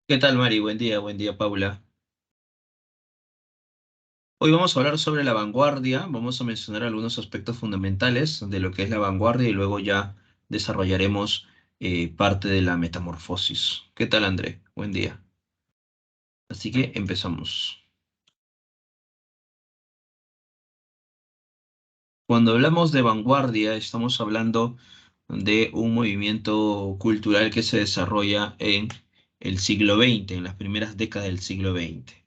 ¿Qué tal, Mari? Buen día, Paula. Hoy vamos a hablar sobre la vanguardia, vamos a mencionar algunos aspectos fundamentales de lo que es la vanguardia y luego ya desarrollaremos parte de la metamorfosis. ¿Qué tal, André? Buen día. Así que empezamos. Cuando hablamos de vanguardia, estamos hablando de un movimiento cultural que se desarrolla en el siglo XX, en las primeras décadas del siglo XX.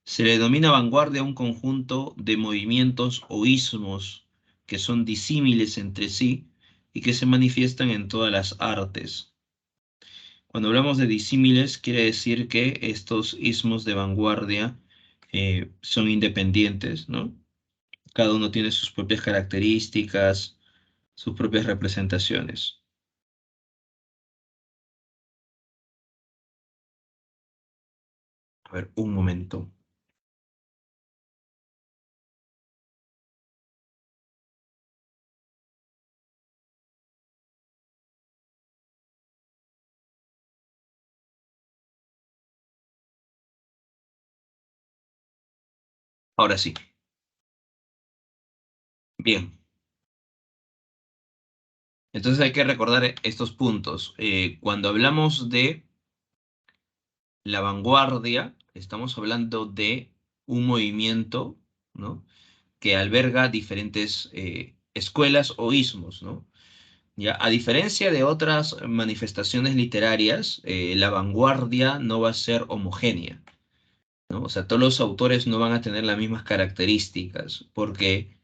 Se le denomina vanguardia a un conjunto de movimientos o ismos que son disímiles entre sí y que se manifiestan en todas las artes. Cuando hablamos de disímiles, quiere decir que estos ismos de vanguardia son independientes, ¿no? Cada uno tiene sus propias características, sus propias representaciones. A ver, un momento. Ahora sí. Bien. Entonces hay que recordar estos puntos. Cuando hablamos de la vanguardia, estamos hablando de un movimiento, ¿no? Que alberga diferentes escuelas o ismos, ¿no? Ya, a diferencia de otras manifestaciones literarias, la vanguardia no va a ser homogénea, ¿no? O sea, todos los autores no van a tener las mismas características, porque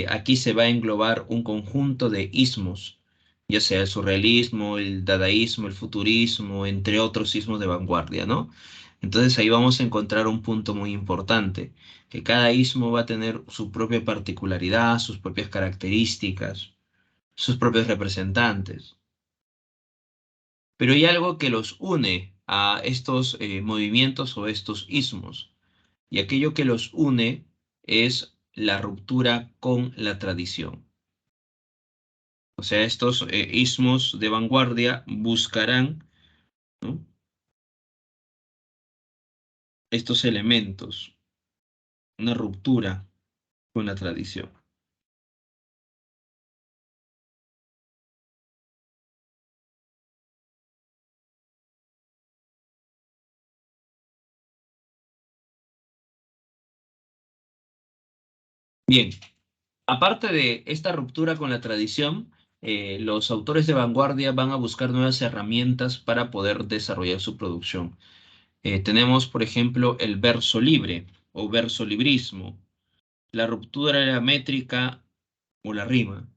aquí se va a englobar un conjunto de ismos, ya sea el surrealismo, el dadaísmo, el futurismo, entre otros ismos de vanguardia, ¿no? Entonces ahí vamos a encontrar un punto muy importante, que cada ismo va a tener su propia particularidad, sus propias características, sus propios representantes. Pero hay algo que los une a estos movimientos o estos ismos. Y aquello que los une es la ruptura con la tradición. O sea, estos ismos de vanguardia buscarán, ¿no? Estos elementos, una ruptura con la tradición. Bien, aparte de esta ruptura con la tradición, los autores de vanguardia van a buscar nuevas herramientas para poder desarrollar su producción. Tenemos, por ejemplo, el verso libre o verso librismo, la ruptura de la métrica o la rima.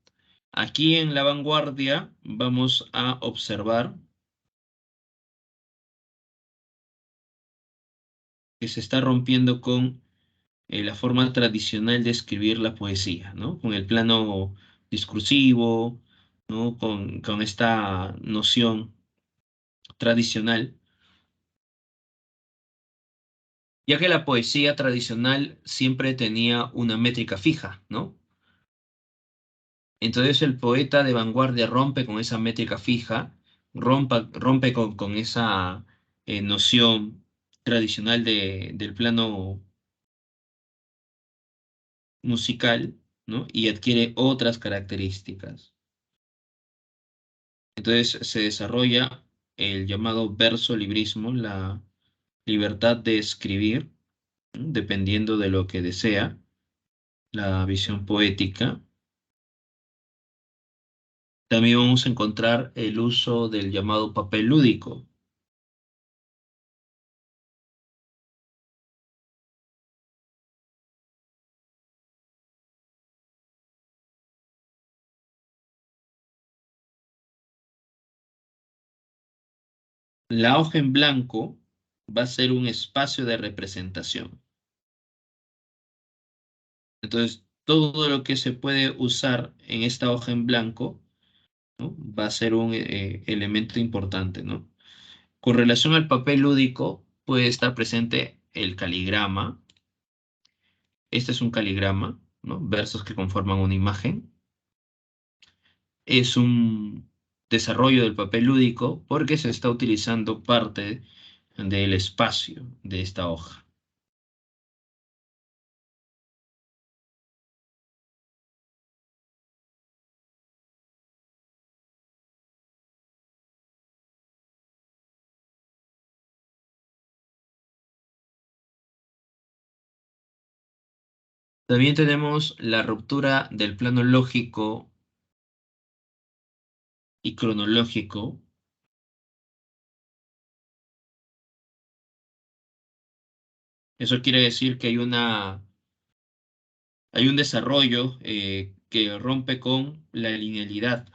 Aquí en la vanguardia vamos a observar que se está rompiendo con la forma tradicional de escribir la poesía, ¿no? Con el plano discursivo, ¿no? Con esta noción tradicional, ya que la poesía tradicional siempre tenía una métrica fija, ¿no? Entonces el poeta de vanguardia rompe con esa métrica fija, rompe con esa noción tradicional del plano musical, ¿no? Y adquiere otras características. Entonces se desarrolla el llamado verso librismo, la libertad de escribir, ¿no? Dependiendo de lo que desea, la visión poética. También vamos a encontrar el uso del llamado papel lúdico. La hoja en blanco va a ser un espacio de representación. Entonces, todo lo que se puede usar en esta hoja en blanco, ¿no? Va a ser un elemento importante, ¿no? Con relación al papel lúdico, puede estar presente el caligrama. Este es un caligrama, ¿no? Versos que conforman una imagen. Es un desarrollo del papel lúdico porque se está utilizando parte del espacio de esta hoja. También tenemos la ruptura del plano lógico y cronológico. Eso quiere decir que hay un desarrollo que rompe con la linealidad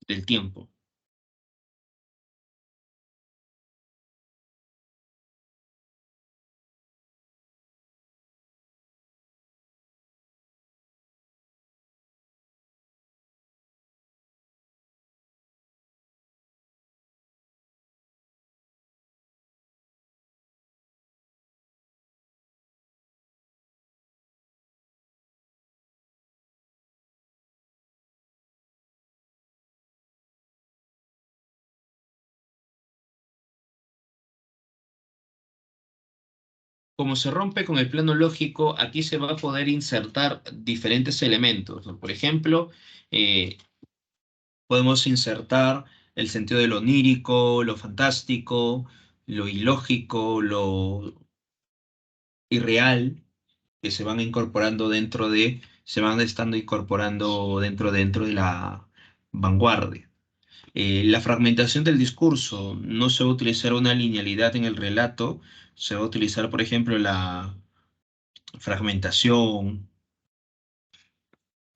del tiempo. Como se rompe con el plano lógico, aquí se va a poder insertar diferentes elementos, ¿no? Por ejemplo, eh, podemos insertar el sentido de lo onírico, lo fantástico, lo ilógico, lo irreal, que se van incorporando se van estando incorporando dentro de la vanguardia. La fragmentación del discurso, no se va a utilizar una linealidad en el relato, se va a utilizar, por ejemplo, la fragmentación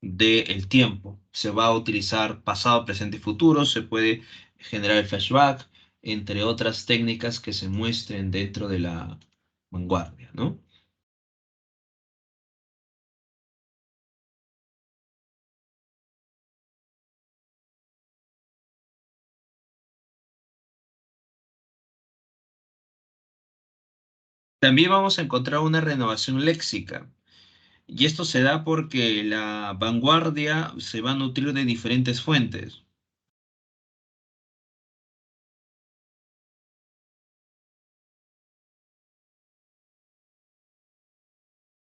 del tiempo. Se va a utilizar pasado, presente y futuro, se puede generar el flashback, entre otras técnicas que se muestren dentro de la vanguardia, ¿no? También vamos a encontrar una renovación léxica. Y esto se da porque la vanguardia se va a nutrir de diferentes fuentes.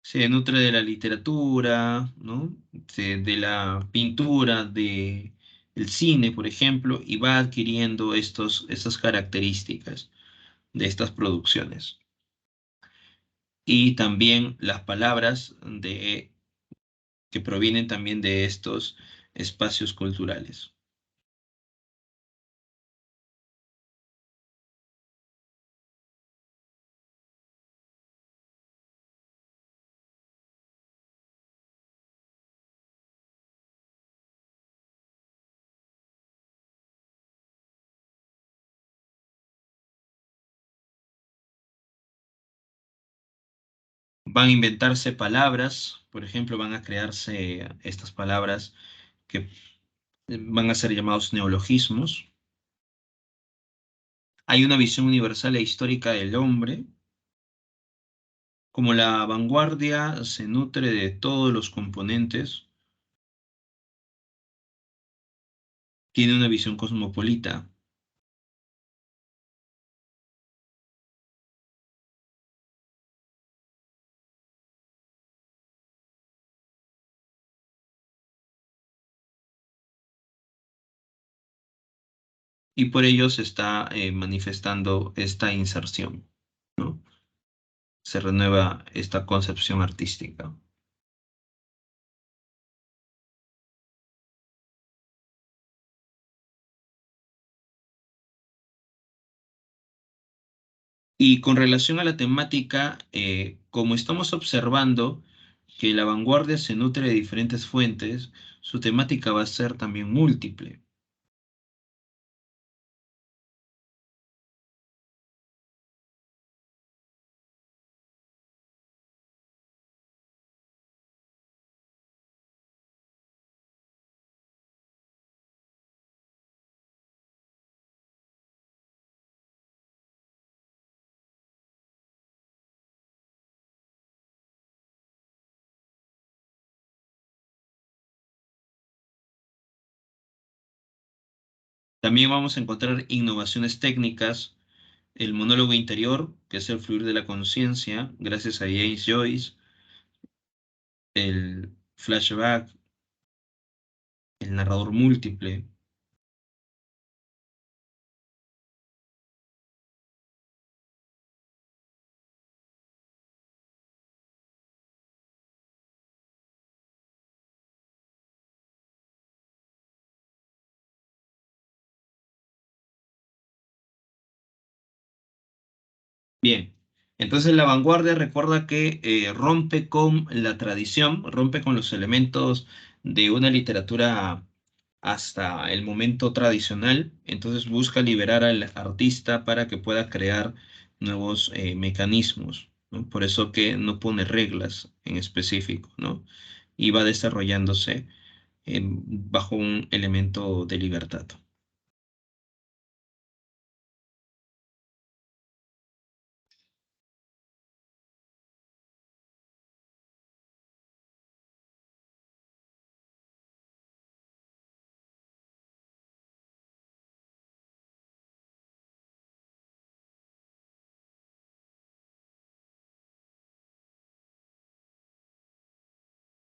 Se nutre de la literatura, ¿no? De la pintura, de el cine, por ejemplo, y va adquiriendo estas características de estas producciones. Y también las palabras que provienen también de estos espacios culturales. Van a inventarse palabras, por ejemplo, van a crearse estas palabras que van a ser llamados neologismos. Hay una visión universal e histórica del hombre. Como la vanguardia se nutre de todos los componentes, tiene una visión cosmopolita y por ello se está manifestando esta inserción, ¿no? Se renueva esta concepción artística. Y con relación a la temática, como estamos observando que la vanguardia se nutre de diferentes fuentes, su temática va a ser también múltiple. También vamos a encontrar innovaciones técnicas el monólogo interior, que es el fluir de la conciencia, gracias a James Joyce, el flashback, el narrador múltiple. Bien, entonces la vanguardia recuerda que rompe con la tradición, rompe con los elementos de una literatura hasta el momento tradicional, entonces busca liberar al artista para que pueda crear nuevos mecanismos, ¿no? Por eso que no pone reglas en específico, ¿no? Y va desarrollándose bajo un elemento de libertad.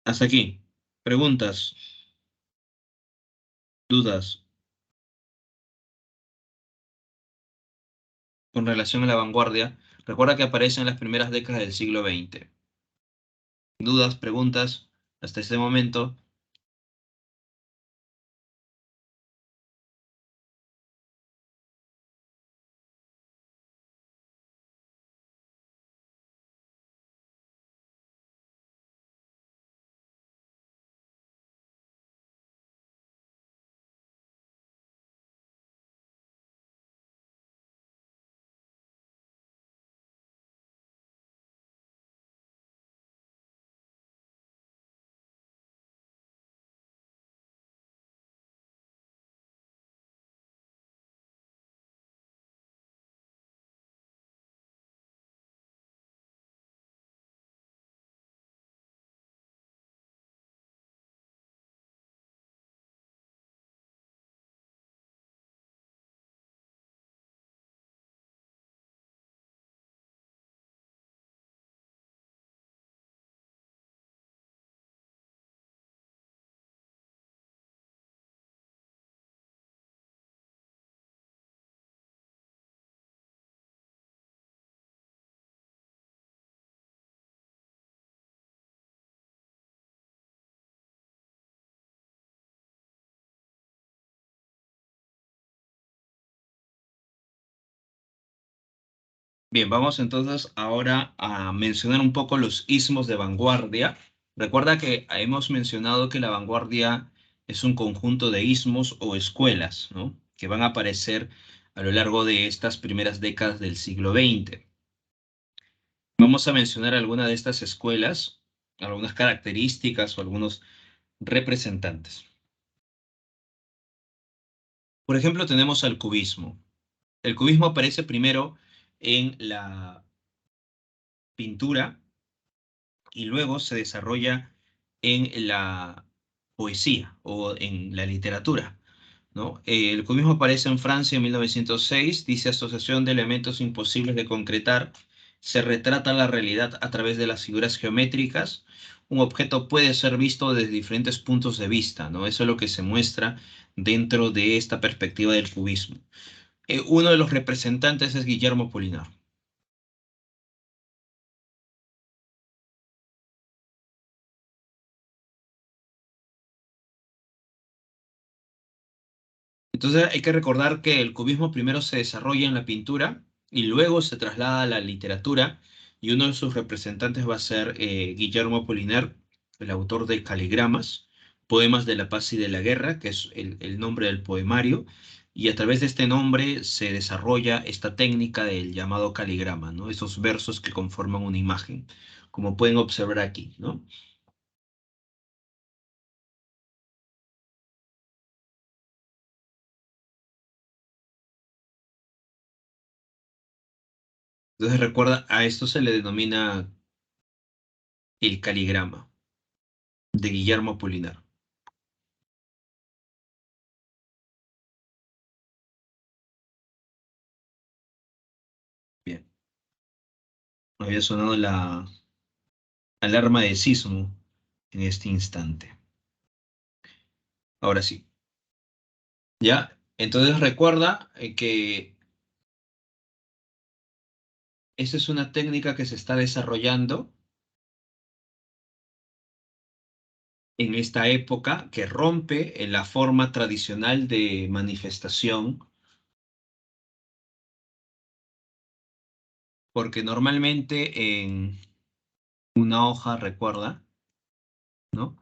Hasta aquí. Preguntas, dudas con relación a la vanguardia. Recuerda que aparece en las primeras décadas del siglo XX. ¿Dudas, preguntas hasta este momento? Bien, vamos entonces ahora a mencionar un poco los ismos de vanguardia. Recuerda que hemos mencionado que la vanguardia es un conjunto de ismos o escuelas, ¿no? Que van a aparecer a lo largo de estas primeras décadas del siglo XX. Vamos a mencionar algunas de estas escuelas, algunas características o algunos representantes. Por ejemplo, tenemos al cubismo. El cubismo aparece primero en la pintura y luego se desarrolla en la poesía o en la literatura, ¿no? El cubismo aparece en Francia en 1906, dice asociación de elementos imposibles de concretar, se retrata la realidad a través de las figuras geométricas, un objeto puede ser visto desde diferentes puntos de vista, ¿no? Eso es lo que se muestra dentro de esta perspectiva del cubismo. Uno de los representantes es Guillermo Polinar. Entonces hay que recordar que el cubismo primero se desarrolla en la pintura y luego se traslada a la literatura y uno de sus representantes va a ser Guillermo Apollinaire, el autor de Caligramas, Poemas de la Paz y de la Guerra, que es el nombre del poemario, y a través de este nombre se desarrolla esta técnica del llamado caligrama, ¿no? Esos versos que conforman una imagen, como pueden observar aquí, ¿no? Entonces recuerda, a esto se le denomina el caligrama de Guillermo Apollinaire. Había sonado la alarma de sismo en este instante. Ahora sí. ¿Ya? Entonces recuerda que esta es una técnica que se está desarrollando en esta época que rompe la forma tradicional de manifestación, porque normalmente en una hoja, recuerda, ¿no?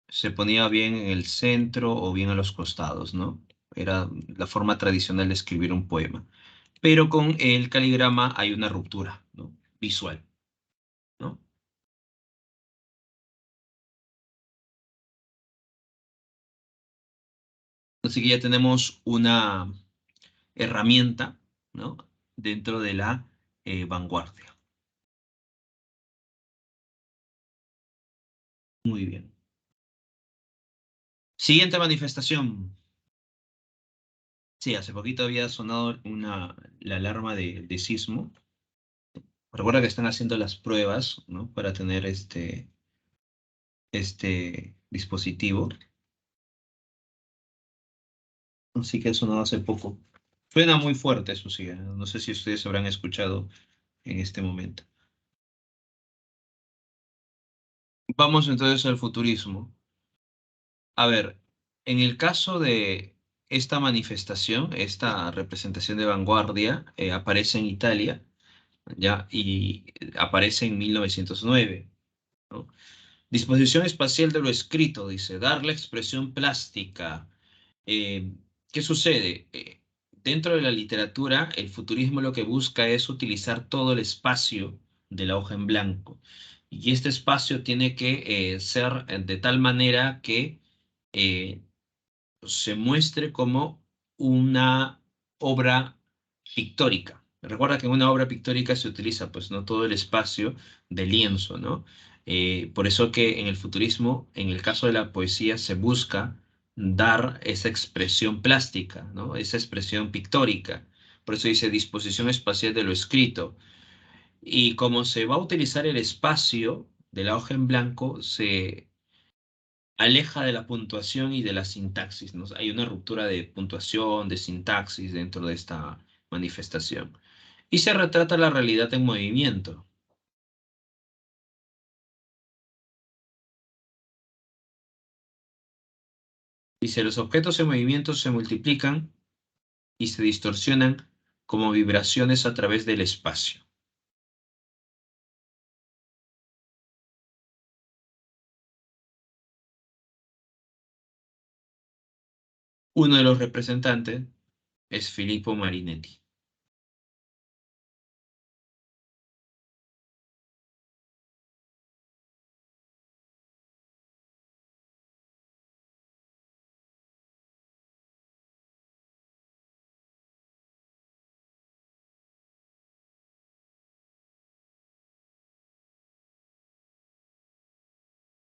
Se ponía bien en el centro o bien a los costados, ¿no? Era la forma tradicional de escribir un poema. Pero con el caligrama hay una ruptura, ¿no? Visual, ¿no? Así que ya tenemos una herramienta, ¿no? Dentro de la vanguardia. Muy bien. Siguiente manifestación. Sí, hace poquito había sonado la alarma de sismo. Recuerda que están haciendo las pruebas, ¿no? Para tener este dispositivo. Así que ha sonado hace poco. Suena muy fuerte, eso sí. No sé si ustedes habrán escuchado en este momento. Vamos entonces al futurismo. A ver, en el caso de esta manifestación, esta representación de vanguardia, aparece en Italia, ¿ya? Y aparece en 1909, ¿no? Disposición espacial de lo escrito, dice, darle expresión plástica. Eh, ¿Qué sucede? Dentro de la literatura, el futurismo lo que busca es utilizar todo el espacio de la hoja en blanco. Y este espacio tiene que ser de tal manera que eh, se muestre como una obra pictórica. Recuerda que en una obra pictórica se utiliza pues no todo el espacio de lienzo, ¿no? Por eso que en el futurismo, en el caso de la poesía, se busca dar esa expresión plástica, ¿no? Esa expresión pictórica. Por eso dice disposición espacial de lo escrito. Y como se va a utilizar el espacio de la hoja en blanco, se aleja de la puntuación y de la sintaxis, ¿no? Hay una ruptura de puntuación, de sintaxis dentro de esta manifestación. Y se retrata la realidad en movimiento. Dice, los objetos en movimiento se multiplican y se distorsionan como vibraciones a través del espacio. Uno de los representantes es Filippo Marinetti.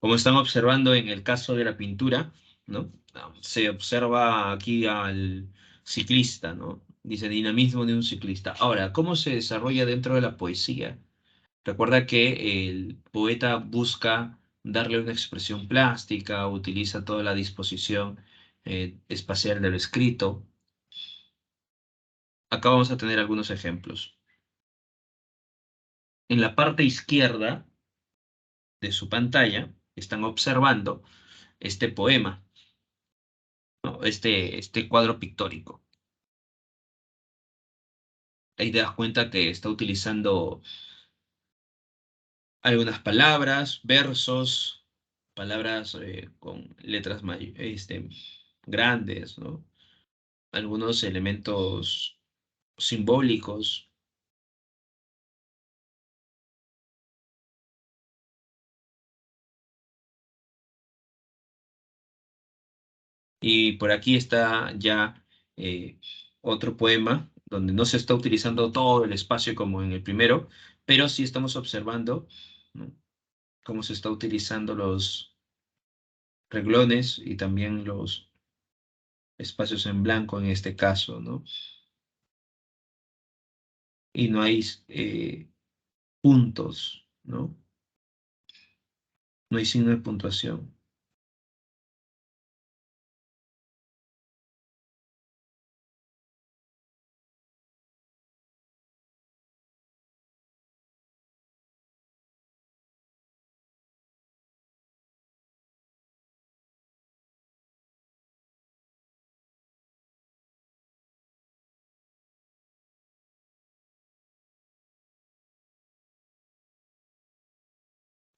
Como están observando en el caso de la pintura, ¿no? Se observa aquí al ciclista, ¿no? Dice dinamismo de un ciclista. Ahora, ¿cómo se desarrolla dentro de la poesía? Recuerda que el poeta busca darle una expresión plástica, utiliza toda la disposición espacial de lo escrito. Acá vamos a tener algunos ejemplos. En la parte izquierda de su pantalla están observando este poema, ¿no? Este cuadro pictórico. Ahí te das cuenta que está utilizando algunas palabras, versos, palabras con letras grandes, ¿no? Algunos elementos simbólicos. Y por aquí está ya otro poema donde no se está utilizando todo el espacio como en el primero, pero sí estamos observando, ¿no? Cómo se está utilizando los renglones y también los espacios en blanco en este caso, ¿no? Y no hay puntos, ¿no? No hay signo de puntuación.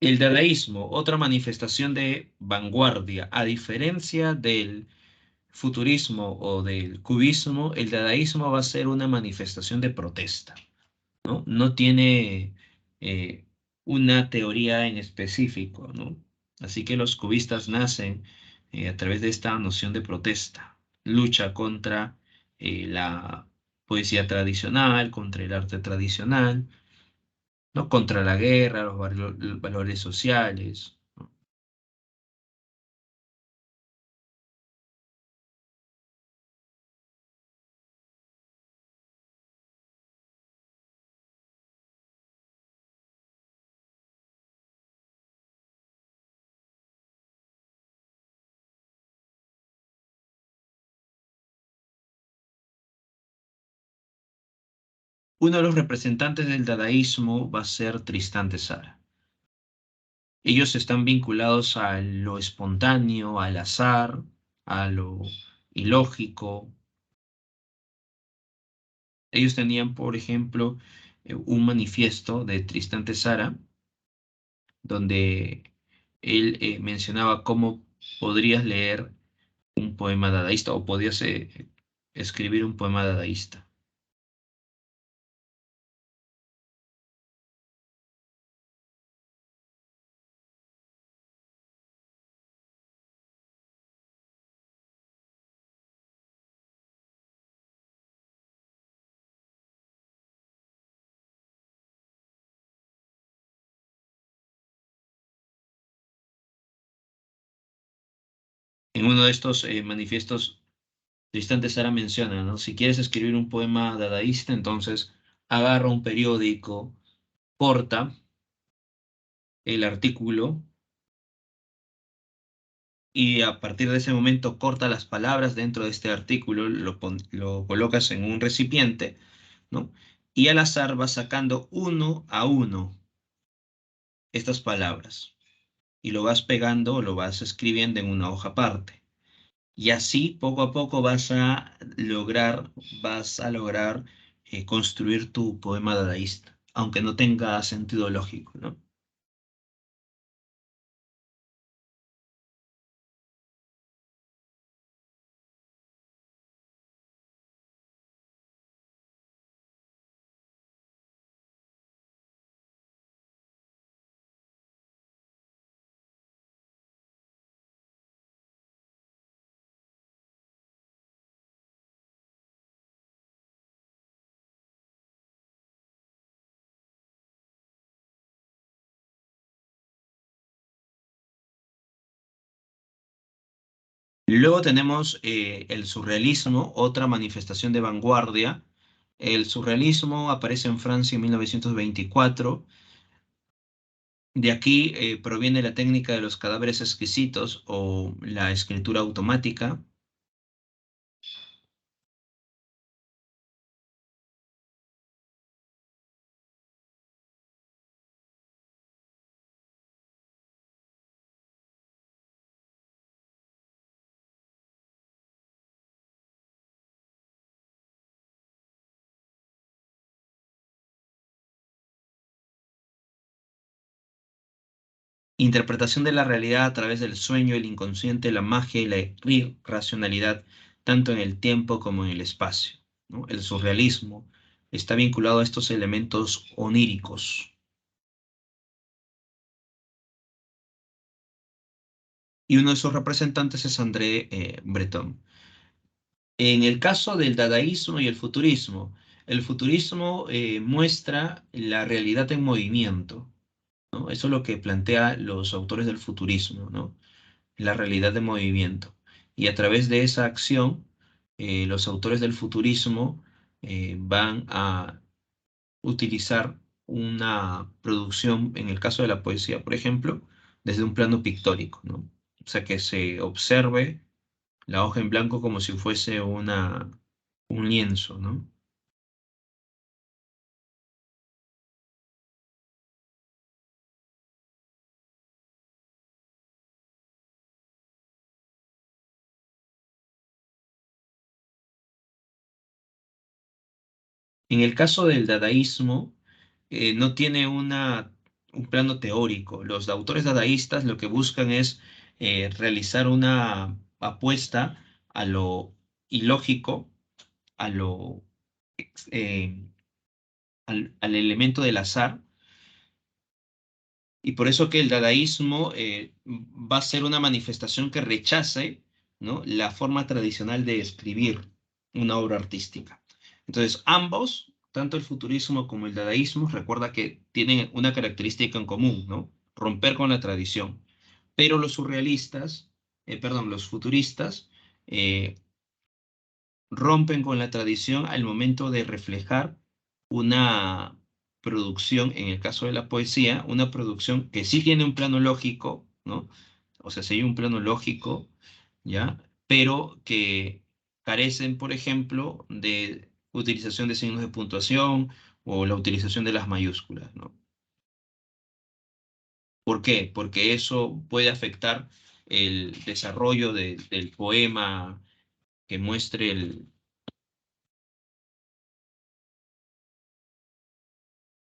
El dadaísmo, otra manifestación de vanguardia, a diferencia del futurismo o del cubismo, el dadaísmo va a ser una manifestación de protesta, ¿no? No tiene una teoría en específico, ¿no? Así que los cubistas nacen a través de esta noción de protesta, lucha contra la poesía tradicional, contra el arte tradicional, ¿no? Contra la guerra, los valores sociales. Uno de los representantes del dadaísmo va a ser Tristán de Sara. Ellos están vinculados a lo espontáneo, al azar, a lo ilógico. Ellos tenían, por ejemplo, un manifiesto de Tristán de Sara, donde él mencionaba cómo podrías leer un poema dadaísta o podías escribir un poema dadaísta. En uno de estos manifiestos, Tristán de Sara menciona, ¿no? Si quieres escribir un poema dadaísta, entonces agarra un periódico, corta el artículo y a partir de ese momento corta las palabras dentro de este artículo, lo colocas en un recipiente, ¿no? Y al azar vas sacando uno a uno estas palabras y lo vas pegando o lo vas escribiendo en una hoja aparte. Y así poco a poco vas a lograr construir tu poema dadaísta, aunque no tenga sentido lógico, ¿no? Luego tenemos el surrealismo, otra manifestación de vanguardia. El surrealismo aparece en Francia en 1924. De aquí proviene la técnica de los cadáveres exquisitos o la escritura automática. Interpretación de la realidad a través del sueño, el inconsciente, la magia y la irracionalidad, tanto en el tiempo como en el espacio, ¿no? El surrealismo está vinculado a estos elementos oníricos. Y uno de sus representantes es André Breton. En el caso del dadaísmo y el futurismo muestra la realidad en movimiento, ¿no? Eso es lo que plantea los autores del futurismo, ¿no? La realidad de movimiento. Y a través de esa acción, los autores del futurismo van a utilizar una producción, en el caso de la poesía, por ejemplo, desde un plano pictórico, ¿no? O sea, que se observe la hoja en blanco como si fuese un lienzo, ¿no? En el caso del dadaísmo, no tiene un plano teórico. Los autores dadaístas lo que buscan es realizar una apuesta a lo ilógico, a lo, eh, al elemento del azar. Y por eso que el dadaísmo va a ser una manifestación que rechace, ¿no?, la forma tradicional de escribir una obra artística. Entonces, ambos, tanto el futurismo como el dadaísmo, recuerda que tienen una característica en común, ¿no? Romper con la tradición. Pero los surrealistas, perdón, los futuristas, eh, rompen con la tradición al momento de reflejar una producción, en el caso de la poesía, una producción que sí tiene un plano lógico, ¿no? O sea, sí hay un plano lógico, ¿ya? Pero que carecen, por ejemplo, de utilización de signos de puntuación o la utilización de las mayúsculas, ¿no? ¿Por qué? Porque eso puede afectar el desarrollo del poema que muestre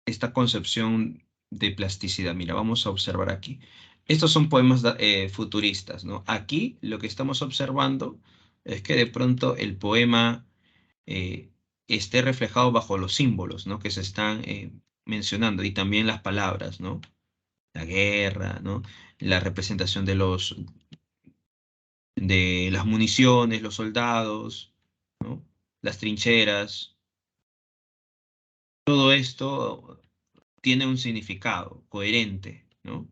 esta concepción de plasticidad. Mira, vamos a observar aquí. Estos son poemas futuristas, ¿no? Aquí lo que estamos observando es que de pronto el poema eh, esté reflejado bajo los símbolos, ¿no?, que se están mencionando y también las palabras, ¿no? La guerra, ¿no? La representación de las municiones, los soldados, ¿no? Las trincheras. Todo esto tiene un significado coherente, ¿no?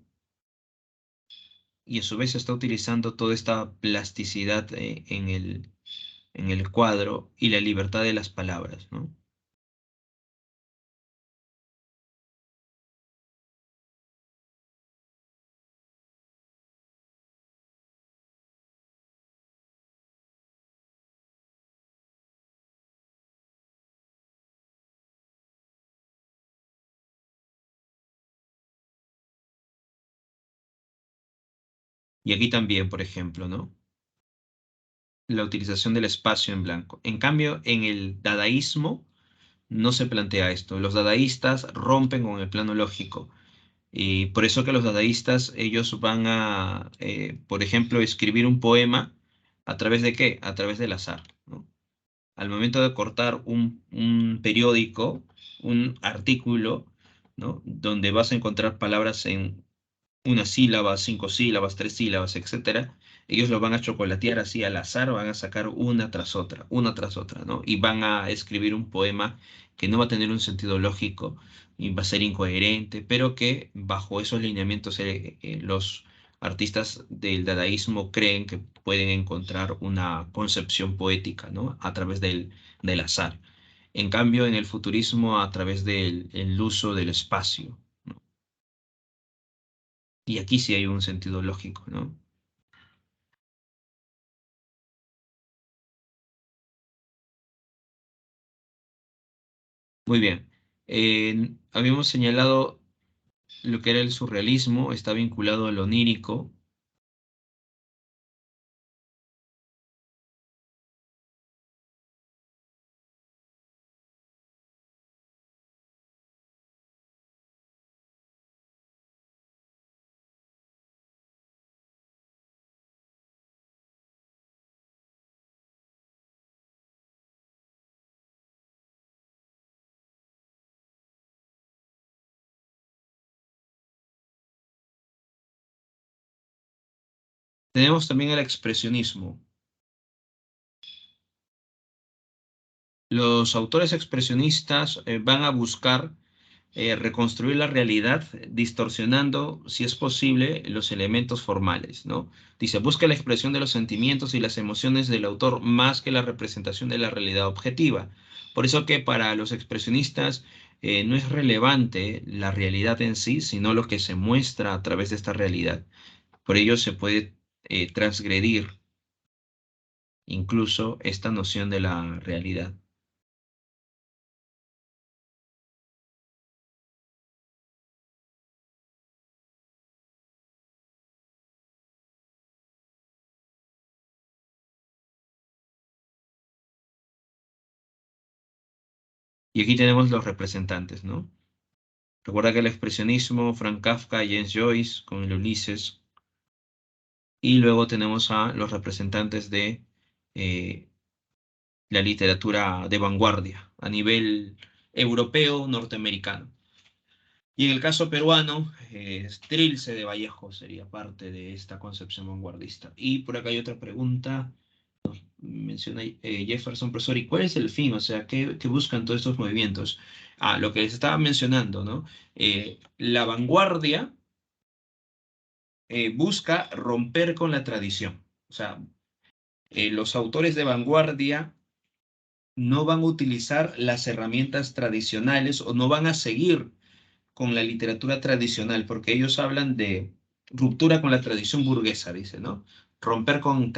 Y a su vez se está utilizando toda esta plasticidad en el cuadro y la libertad de las palabras, ¿no? Y aquí también, por ejemplo, ¿no?, la utilización del espacio en blanco. En cambio, en el dadaísmo no se plantea esto. Los dadaístas rompen con el plano lógico. Y por eso que los dadaístas, ellos van a, por ejemplo, escribir un poema a través de qué? A través del azar, ¿no? Al momento de cortar un periódico, un artículo, ¿no?, donde vas a encontrar palabras en una sílaba, cinco sílabas, tres sílabas, etcétera, ellos lo van a chocolatear así al azar, van a sacar una tras otra, ¿no? Y van a escribir un poema que no va a tener un sentido lógico y va a ser incoherente, pero que bajo esos lineamientos los artistas del dadaísmo creen que pueden encontrar una concepción poética, ¿no?, a través del azar. En cambio, en el futurismo, a través del el uso del espacio, ¿no? Y aquí sí hay un sentido lógico, ¿no? Muy bien. Habíamos señalado lo que era el surrealismo, está vinculado a lo onírico. Tenemos también el expresionismo. Los autores expresionistas van a buscar reconstruir la realidad distorsionando, si es posible, los elementos formales, ¿no? Dice, busca la expresión de los sentimientos y las emociones del autor más que la representación de la realidad objetiva. Por eso que para los expresionistas no es relevante la realidad en sí, sino lo que se muestra a través de esta realidad. Por ello se puede transgredir incluso esta noción de la realidad. Y aquí tenemos los representantes, ¿no? Recuerda que el expresionismo, Frank Kafka, James Joyce con el Ulises, y luego tenemos a los representantes de eh, la literatura de vanguardia a nivel europeo, norteamericano. Y en el caso peruano, Trilce de Vallejo sería parte de esta concepción vanguardista. Y por acá hay otra pregunta. Menciona Jefferson, profesor, ¿y cuál es el fin? O sea, ¿qué buscan todos estos movimientos? Ah, lo que les estaba mencionando, ¿no? La vanguardia busca romper con la tradición. O sea, los autores de vanguardia no van a utilizar las herramientas tradicionales o no van a seguir con la literatura tradicional, porque ellos hablan de ruptura con la tradición burguesa, dice, ¿no? Romper con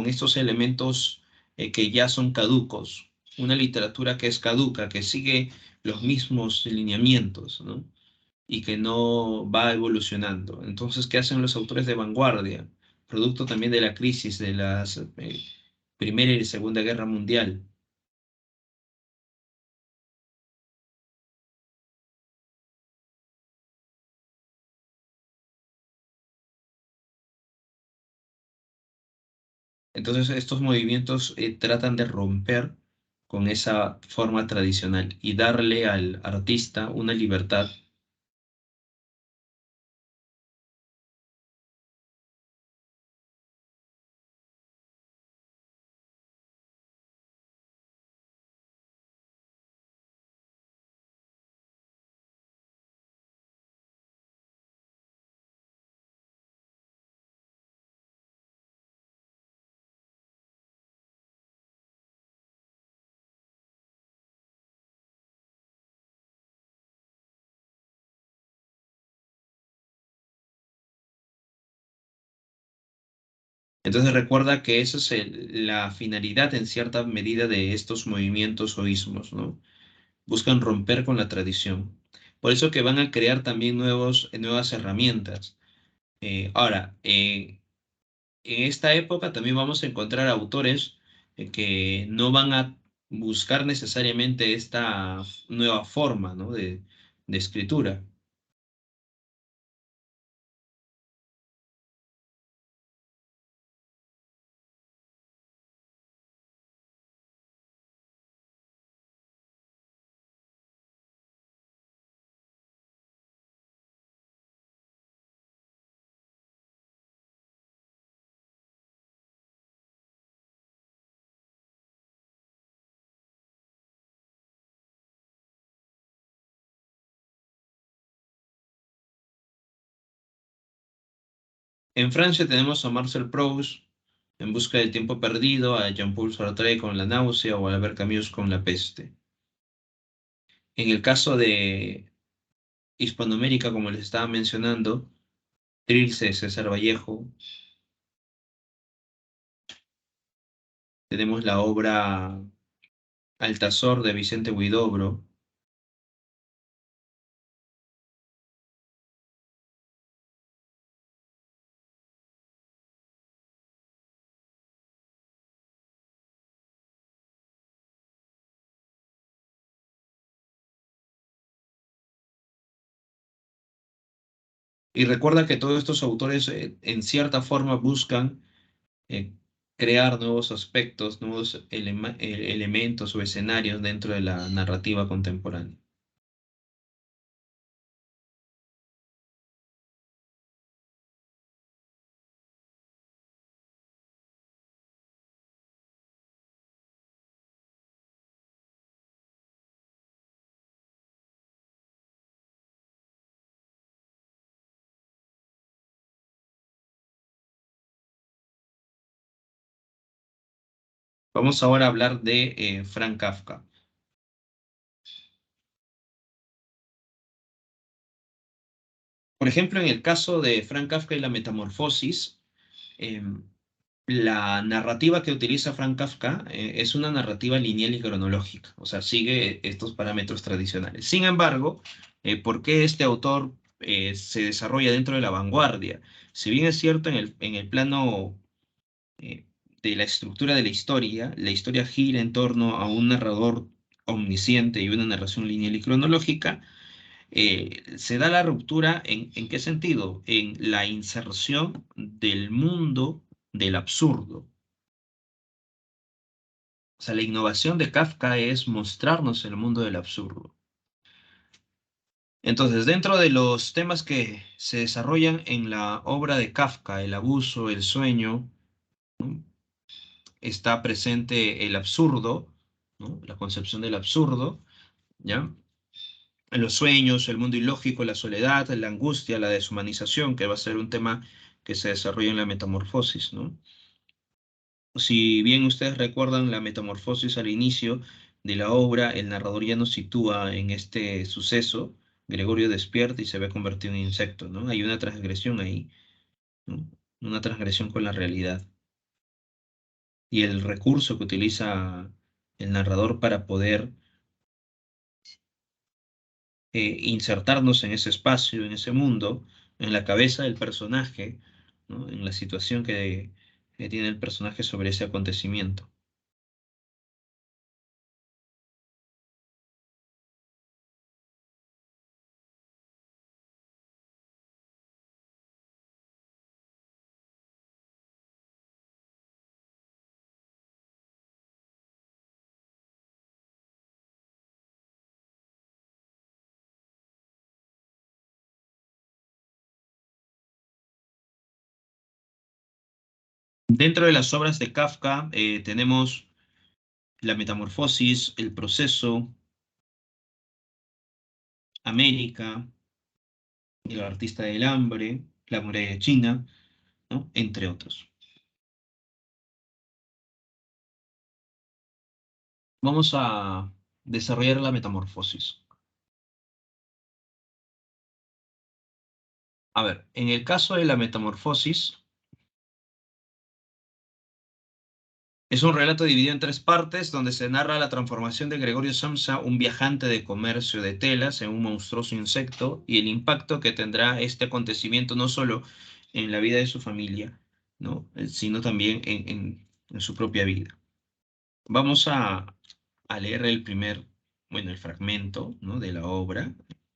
estos elementos que ya son caducos, una literatura que es caduca, que sigue los mismos lineamientos, ¿no? Y que no va evolucionando. Entonces, ¿qué hacen los autores de vanguardia? Producto también de la crisis de las Primera y Segunda Guerra Mundial. Entonces, estos movimientos tratan de romper con esa forma tradicional y darle al artista una libertad. Entonces, recuerda que esa es la finalidad en cierta medida de estos movimientos o ismos, ¿no? Buscan romper con la tradición. Por eso que van a crear también nuevas herramientas. Ahora, en esta época también vamos a encontrar autores que no van a buscar necesariamente esta nueva forma, ¿no? de escritura. En Francia tenemos a Marcel Proust en busca del tiempo perdido, a Jean-Paul Sartre con La náusea o a Albert Camus con La peste. En el caso de Hispanoamérica, como les estaba mencionando, Trilce, César Vallejo, tenemos la obra Altazor de Vicente Huidobro. Y recuerda que todos estos autores en cierta forma buscan eh, crear nuevos aspectos, nuevos elementos o escenarios dentro de la narrativa contemporánea. Vamos ahora a hablar de Frank Kafka. Por ejemplo, en el caso de Frank Kafka y la metamorfosis, em, la narrativa que utiliza Frank Kafka es una narrativa lineal y cronológica, o sea, sigue estos parámetros tradicionales. Sin embargo, ¿por qué este autor se desarrolla dentro de la vanguardia? Si bien es cierto en el plano eh, de la estructura de la historia gira en torno a un narrador omnisciente y una narración lineal y cronológica. Se da la ruptura ¿en qué sentido? En la inserción del mundo del absurdo. O sea, la innovación de Kafka es mostrarnos el mundo del absurdo. Entonces, dentro de los temas que se desarrollan en la obra de Kafka, el abuso, el sueño, ¿no? Está presente el absurdo, ¿no? La concepción del absurdo, ¿ya? En los sueños, el mundo ilógico, la soledad, la angustia, la deshumanización, que va a ser un tema que se desarrolla en la metamorfosis, ¿no? Si bien ustedes recuerdan la metamorfosis al inicio de la obra, el narrador ya nos sitúa en este suceso, Gregorio despierta y se ve convertido en insecto, ¿no? Hay una transgresión ahí, ¿no? Una transgresión con la realidad. Y el recurso que utiliza el narrador para poder insertarnos en ese espacio, en ese mundo, en la cabeza del personaje, ¿no? En la situación que tiene el personaje sobre ese acontecimiento. Dentro de las obras de Kafka tenemos La Metamorfosis, El Proceso, América, El Artista del Hambre, La Muralla China, ¿no? Entre otros. Vamos a desarrollar la metamorfosis. A ver, en el caso de la metamorfosis, es un relato dividido en tres partes donde se narra la transformación de Gregorio Samsa, un viajante de comercio de telas, en un monstruoso insecto y el impacto que tendrá este acontecimiento no solo en la vida de su familia, ¿no? Sino también en su propia vida. Vamos a leer el primer, bueno, el fragmento, ¿no? De la obra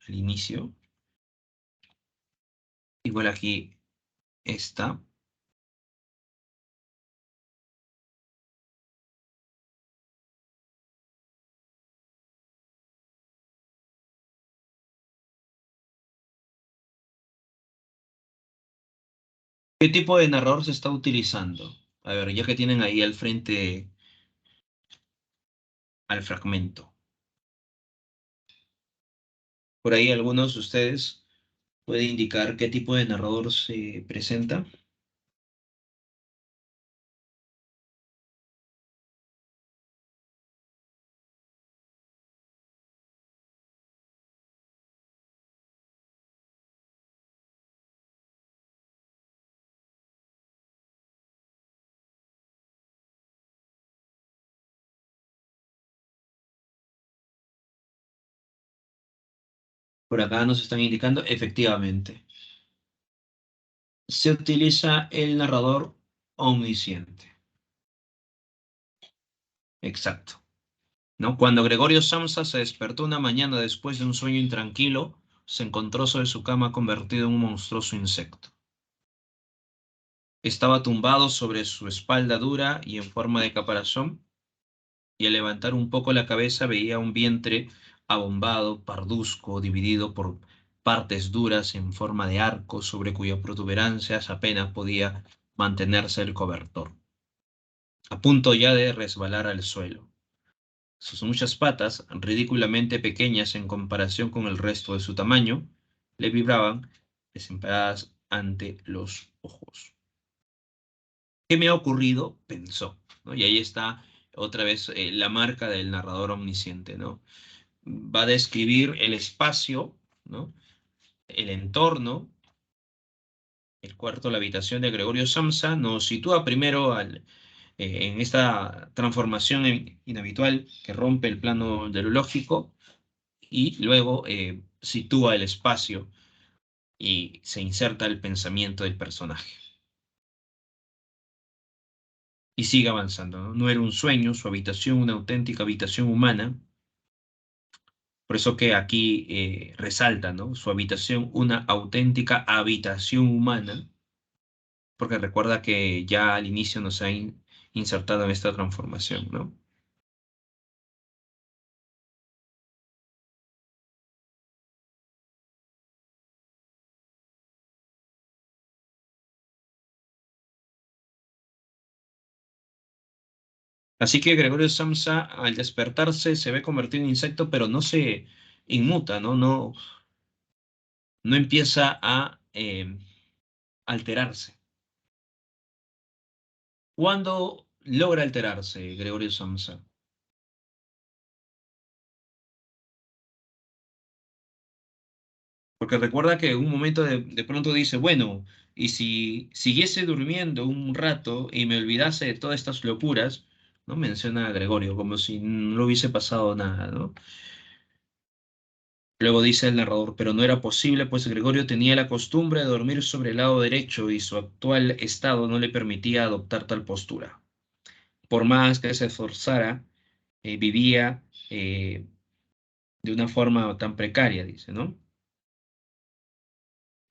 al inicio. Igual aquí está. ¿Qué tipo de narrador se está utilizando? A ver, ya que tienen ahí al frente al fragmento. Por ahí algunos de ustedes puede indicar qué tipo de narrador se presenta. Por acá nos están indicando, efectivamente, se utiliza el narrador omnisciente. Exacto. ¿No? Cuando Gregorio Samsa se despertó una mañana después de un sueño intranquilo, se encontró sobre su cama convertido en un monstruoso insecto. Estaba tumbado sobre su espalda dura y en forma de caparazón, y al levantar un poco la cabeza veía un vientre abombado, parduzco, dividido por partes duras en forma de arco sobre cuyas protuberancias apenas podía mantenerse el cobertor, a punto ya de resbalar al suelo. Sus muchas patas, ridículamente pequeñas en comparación con el resto de su tamaño, le vibraban desempadas ante los ojos. ¿Qué me ha ocurrido? Pensó, ¿no? Y ahí está otra vez la marca del narrador omnisciente, ¿no? Va a describir el espacio, ¿no? El entorno, el cuarto, la habitación de Gregorio Samsa, nos sitúa primero en esta transformación inhabitual que rompe el plano de lo lógico y luego sitúa el espacio y se inserta el pensamiento del personaje. Y sigue avanzando, ¿no? No era un sueño, su habitación, una auténtica habitación humana. Por eso que aquí resalta, ¿no? Su habitación, una auténtica habitación humana, porque recuerda que ya al inicio nos ha insertado en esta transformación, ¿no? Así que Gregorio Samsa, al despertarse, se ve convertido en insecto, pero no se inmuta, ¿no? No empieza a alterarse. ¿Cuándo logra alterarse Gregorio Samsa? Porque recuerda que en un momento de pronto dice, bueno, y si siguiese durmiendo un rato y me olvidase de todas estas locuras, ¿no? Menciona a Gregorio, como si no hubiese pasado nada, ¿no? Luego dice el narrador, pero no era posible, pues Gregorio tenía la costumbre de dormir sobre el lado derecho y su actual estado no le permitía adoptar tal postura. Por más que se esforzara, vivía de una forma tan precaria, dice, ¿no?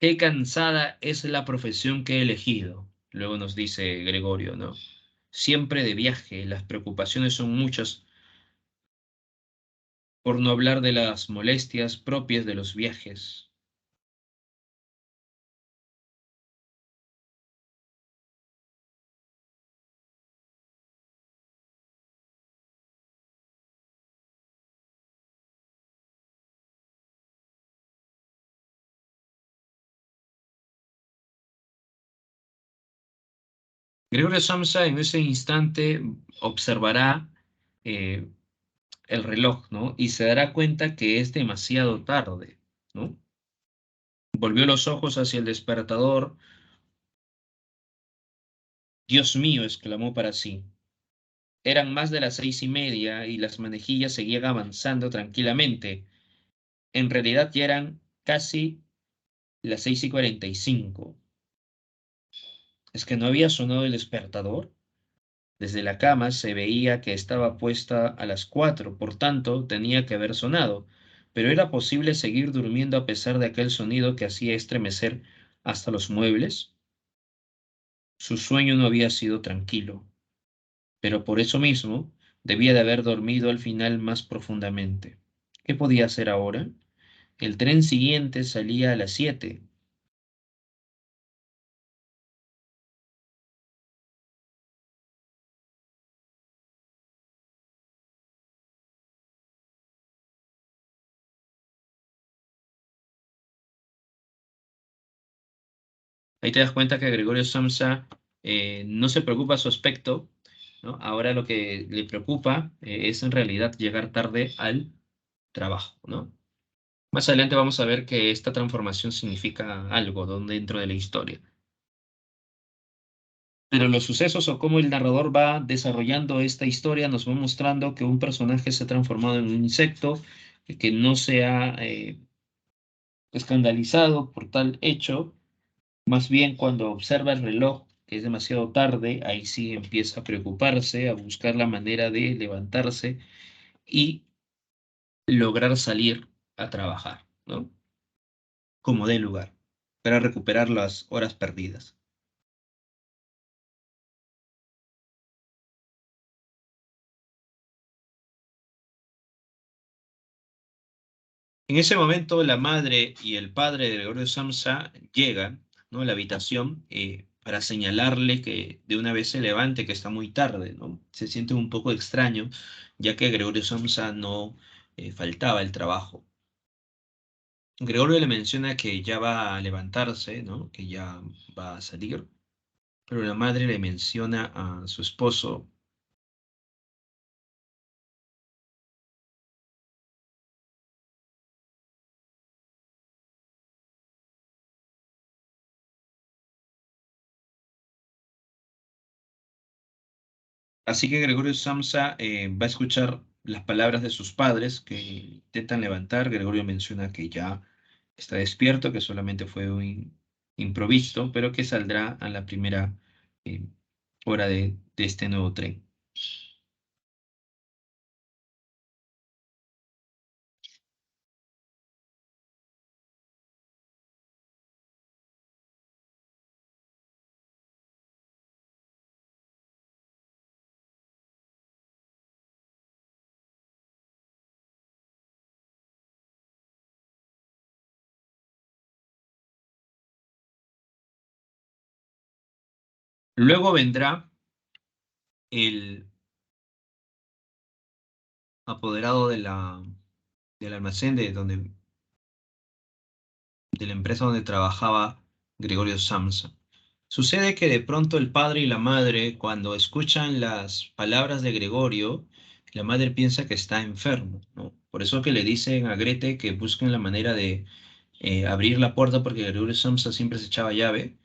Qué cansada es la profesión que he elegido, luego nos dice Gregorio, ¿no? Siempre de viaje, las preocupaciones son muchas, por no hablar de las molestias propias de los viajes. Gregorio Samsa en ese instante observará eh, el reloj, ¿no? Y se dará cuenta que es demasiado tarde, ¿no? Volvió los ojos hacia el despertador. Dios mío, exclamó para sí. Eran más de las 6:30 y las manejillas seguían avanzando tranquilamente. En realidad ya eran casi las 6:45. ¿Es que no había sonado el despertador? Desde la cama se veía que estaba puesta a las 4, por tanto tenía que haber sonado, pero ¿era posible seguir durmiendo a pesar de aquel sonido que hacía estremecer hasta los muebles? Su sueño no había sido tranquilo, pero por eso mismo debía de haber dormido al final más profundamente. ¿Qué podía hacer ahora? El tren siguiente salía a las 7. Ahí te das cuenta que Gregorio Samsa no se preocupa su aspecto, ¿no? Ahora lo que le preocupa es en realidad llegar tarde al trabajo, ¿no? Más adelante vamos a ver que esta transformación significa algo dentro de la historia. Pero los sucesos o cómo el narrador va desarrollando esta historia nos va mostrando que un personaje se ha transformado en un insecto, que no se ha escandalizado por tal hecho. Más bien cuando observa el reloj, que es demasiado tarde, ahí sí empieza a preocuparse, a buscar la manera de levantarse y lograr salir a trabajar, ¿no? Como dé lugar, para recuperar las horas perdidas. En ese momento, la madre y el padre de Gregorio Samsa llegan, ¿no? A la habitación para señalarle que de una vez se levante, que está muy tarde, ¿no? Se siente un poco extraño, ya que Gregorio Samsa no faltaba el trabajo. Gregorio le menciona que ya va a levantarse, ¿no? Que ya va a salir, pero la madre le menciona a su esposo, Así que Gregorio Samsa va a escuchar las palabras de sus padres que intentan levantar. Gregorio menciona que ya está despierto, que solamente fue un improviso, pero que saldrá a la primera eh, hora de este nuevo tren. Luego vendrá el apoderado del almacén de la empresa donde trabajaba Gregorio Samsa. Sucede que de pronto el padre y la madre, cuando escuchan las palabras de Gregorio, la madre piensa que está enfermo, ¿no? Por eso que le dicen a Grete que busquen la manera de abrir la puerta porque Gregorio Samsa siempre se echaba llave.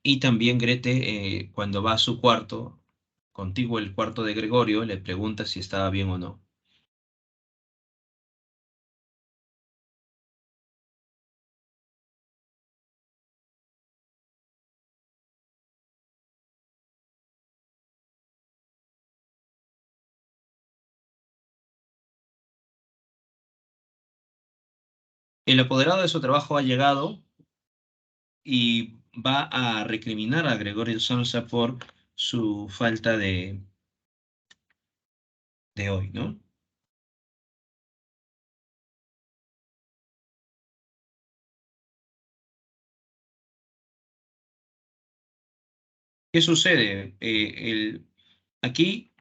Y también Grete, cuando va a su cuarto, contiguo el cuarto de Gregorio, le pregunta si estaba bien o no. El apoderado de su trabajo ha llegado y va a recriminar a Gregorio Samsa por su falta de hoy, ¿no? ¿Qué sucede? Aquí,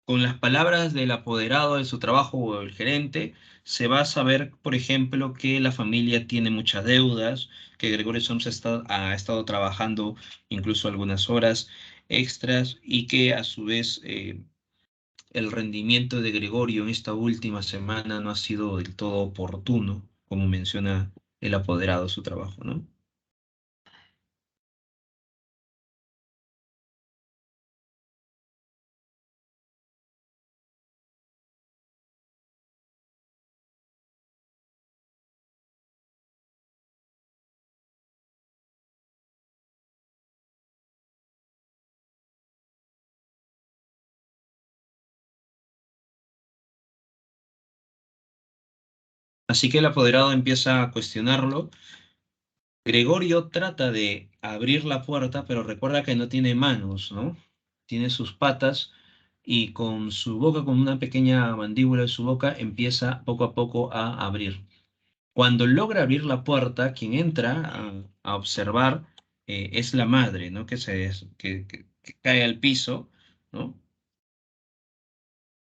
con las palabras del apoderado de su trabajo o el gerente, se va a saber, por ejemplo, que la familia tiene muchas deudas, que Gregorio Samsa ha estado trabajando incluso algunas horas extras y que a su vez el rendimiento de Gregorio en esta última semana no ha sido del todo oportuno, como menciona el apoderado de su trabajo, ¿no? Así que el apoderado empieza a cuestionarlo. Gregorio trata de abrir la puerta, pero recuerda que no tiene manos, ¿no? Tiene sus patas y con su boca, con una pequeña mandíbula de su boca, empieza poco a poco a abrir. Cuando logra abrir la puerta, quien entra a observar es la madre, ¿no? Que cae al piso, ¿no?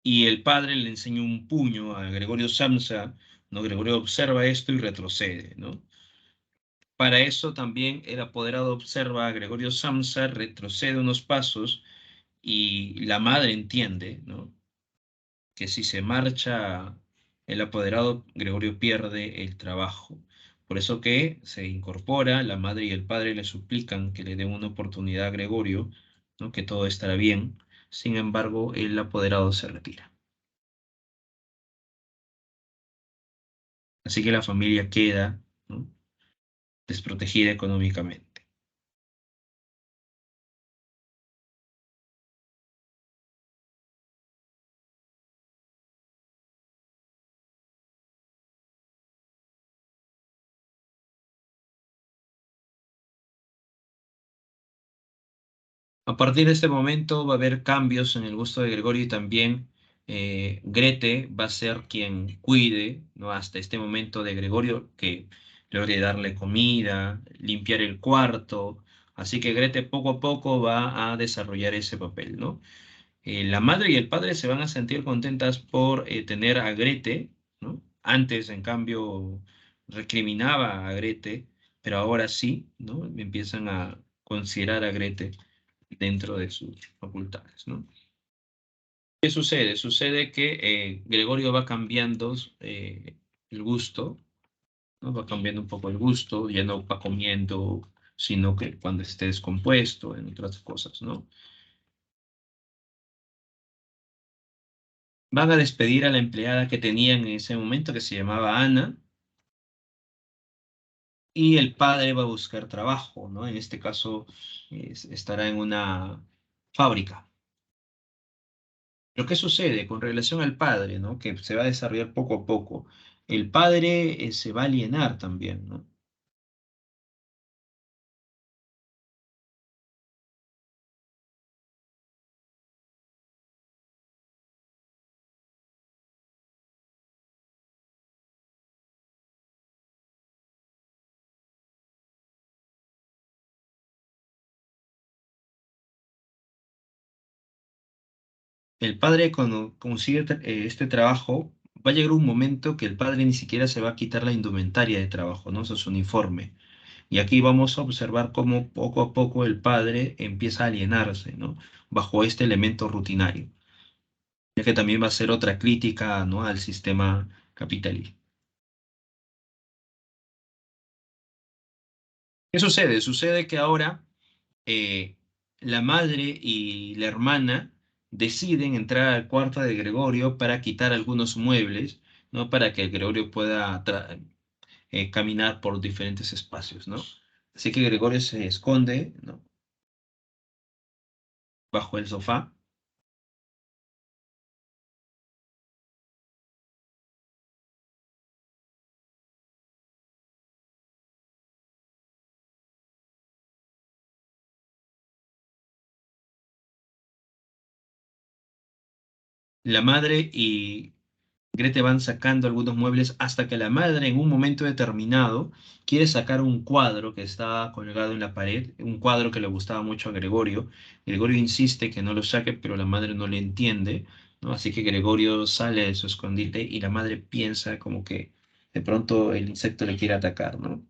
Y el padre le enseña un puño a Gregorio Samsa, ¿no? Gregorio observa esto y retrocede, ¿no? Para eso también el apoderado observa a Gregorio Samsa, retrocede unos pasos y la madre entiende, ¿no? Que si se marcha el apoderado, Gregorio pierde el trabajo. Por eso que se incorpora, la madre y el padre le suplican que le den una oportunidad a Gregorio, ¿no? Que todo estará bien. Sin embargo, el apoderado se retira. Así que la familia queda, ¿no? Desprotegida económicamente. A partir de este momento va a haber cambios en el gusto de Gregorio y también Grete va a ser quien cuide, ¿no? Hasta este momento de Gregorio, que logre darle comida, limpiar el cuarto. Así que Grete poco a poco va a desarrollar ese papel, ¿no? La madre y el padre se van a sentir contentas por tener a Grete, ¿no? Antes, en cambio, recriminaba a Grete, pero ahora sí, ¿no? Empiezan a considerar a Grete dentro de sus facultades, ¿no? ¿Qué sucede? Sucede que Gregorio va cambiando el gusto, ¿no? Va cambiando un poco el gusto, ya no va comiendo, sino que cuando esté descompuesto, en otras cosas, ¿no? Van a despedir a la empleada que tenían en ese momento, que se llamaba Ana, y el padre va a buscar trabajo, ¿no? En este caso, estará en una fábrica. Lo que sucede con relación al padre, ¿no? Que se va a desarrollar poco a poco. El padre se va a alienar también, ¿no? El padre cuando consigue este trabajo, va a llegar un momento que el padre ni siquiera se va a quitar la indumentaria de trabajo, ¿no? O sea, su uniforme. Y aquí vamos a observar cómo poco a poco el padre empieza a alienarse, ¿no? Bajo este elemento rutinario, ya que también va a ser otra crítica, ¿no? Al sistema capitalista. ¿Qué sucede? Sucede que ahora eh, la madre y la hermana deciden entrar al cuarto de Gregorio para quitar algunos muebles, ¿no? Para que Gregorio pueda caminar por diferentes espacios, ¿no? Así que Gregorio se esconde, ¿no? Bajo el sofá. La madre y Grete van sacando algunos muebles hasta que la madre en un momento determinado quiere sacar un cuadro que está colgado en la pared, un cuadro que le gustaba mucho a Gregorio. Gregorio insiste que no lo saque, pero la madre no le entiende, ¿no? Así que Gregorio sale de su escondite y la madre piensa como que de pronto el insecto le quiere atacar, ¿no?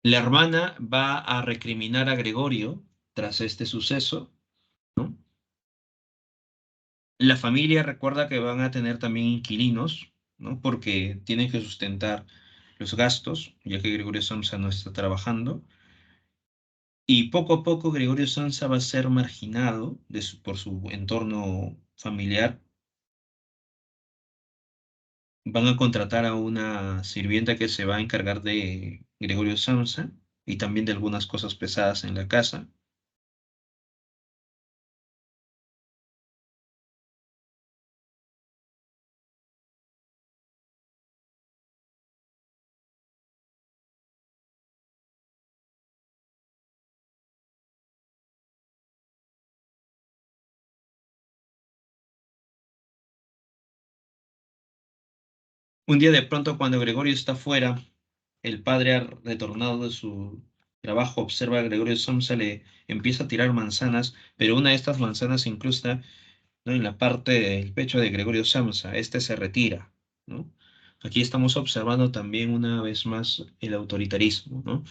La hermana va a recriminar a Gregorio tras este suceso, ¿no? La familia recuerda que van a tener también inquilinos, ¿no? Porque tienen que sustentar los gastos, ya que Gregorio Samsa no está trabajando. Y poco a poco Gregorio Samsa va a ser marginado por su entorno familiar. Van a contratar a una sirvienta que se va a encargar de Gregorio Samsa y también de algunas cosas pesadas en la casa. Un día de pronto, cuando Gregorio está fuera, el padre ha retornado de su trabajo, observa a Gregorio Samsa, le empieza a tirar manzanas, pero una de estas manzanas se incrusta, ¿no? En la parte del pecho de Gregorio Samsa. Este se retira, ¿no? Aquí estamos observando también una vez más el autoritarismo, ¿no?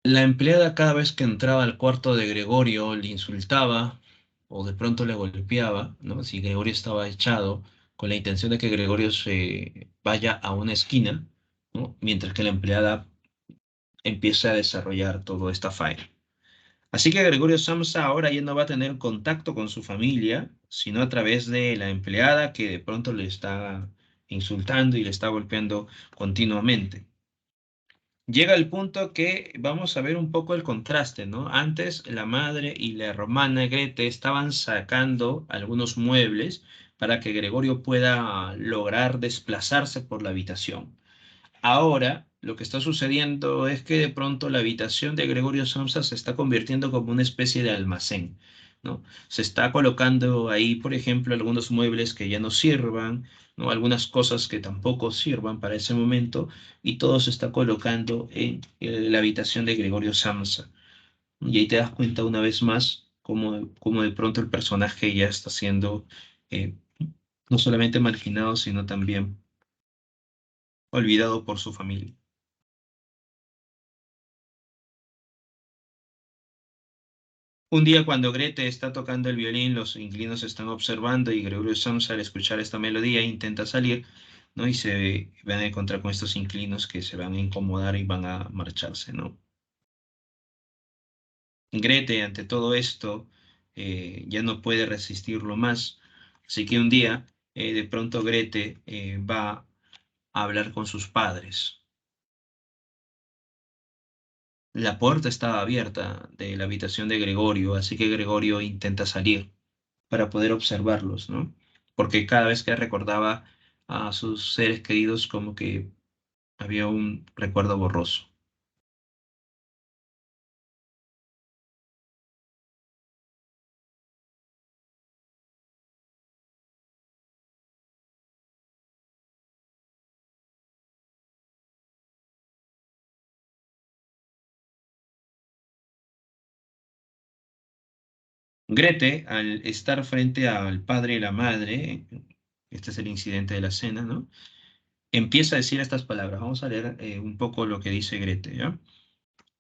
La empleada cada vez que entraba al cuarto de Gregorio le insultaba o de pronto le golpeaba, ¿no? Si Gregorio estaba echado, con la intención de que Gregorio se vaya a una esquina, ¿no? Mientras que la empleada empieza a desarrollar toda esta faena. Así que Gregorio Samsa ahora ya no va a tener contacto con su familia, sino a través de la empleada que de pronto le está insultando y le está golpeando continuamente. Llega el punto que vamos a ver un poco el contraste, ¿no? Antes la madre y la hermana Grete estaban sacando algunos muebles para que Gregorio pueda lograr desplazarse por la habitación. Ahora, lo que está sucediendo es que de pronto la habitación de Gregorio Samsa se está convirtiendo como una especie de almacén, ¿no? Se está colocando ahí, por ejemplo, algunos muebles que ya no sirvan, ¿no? Algunas cosas que tampoco sirvan para ese momento, y todo se está colocando en la habitación de Gregorio Samsa. Y ahí te das cuenta una vez más cómo de pronto el personaje ya está siendo eh, no solamente marginado, sino también olvidado por su familia. Un día cuando Grete está tocando el violín, los inquilinos están observando y Gregorio Samsa al escuchar esta melodía intenta salir, ¿no? Y se van a encontrar con estos inquilinos que se van a incomodar y van a marcharse, ¿no? Grete, ante todo esto, ya no puede resistirlo más, así que un día, de pronto Grete va a hablar con sus padres. La puerta estaba abierta de la habitación de Gregorio, así que Gregorio intenta salir para poder observarlos, ¿no? Porque cada vez que recordaba a sus seres queridos, como que había un recuerdo borroso. Grete, al estar frente al padre y la madre, este es el incidente de la cena, ¿no? Empieza a decir estas palabras. Vamos a leer un poco lo que dice Grete, ¿ya?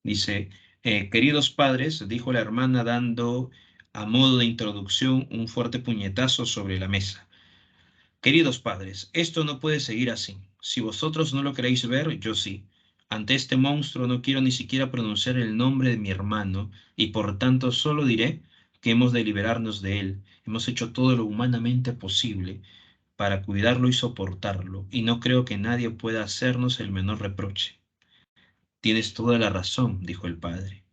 Dice, queridos padres, dijo la hermana dando a modo de introducción un fuerte puñetazo sobre la mesa. Queridos padres, esto no puede seguir así. Si vosotros no lo queréis ver, yo sí. Ante este monstruo no quiero ni siquiera pronunciar el nombre de mi hermano, y por tanto solo diré que hemos de liberarnos de él. Hemos hecho todo lo humanamente posible para cuidarlo y soportarlo, y no creo que nadie pueda hacernos el menor reproche. Tienes toda la razón, dijo el padre.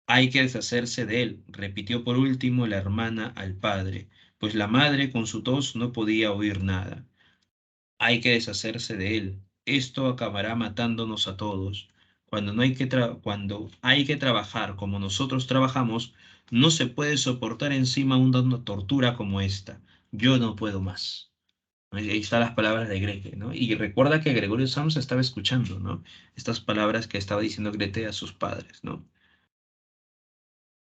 Hay que deshacerse de él, repitió por último la hermana al padre, pues la madre con su tos no podía oír nada. Hay que deshacerse de él. Esto acabará matándonos a todos. Cuando hay que trabajar como nosotros trabajamos, no se puede soportar encima una tortura como esta. Yo no puedo más. Ahí están las palabras de Grete, ¿no? Y recuerda que Gregorio Samsa estaba escuchando, ¿no? Estas palabras que estaba diciendo Grete a sus padres, ¿no?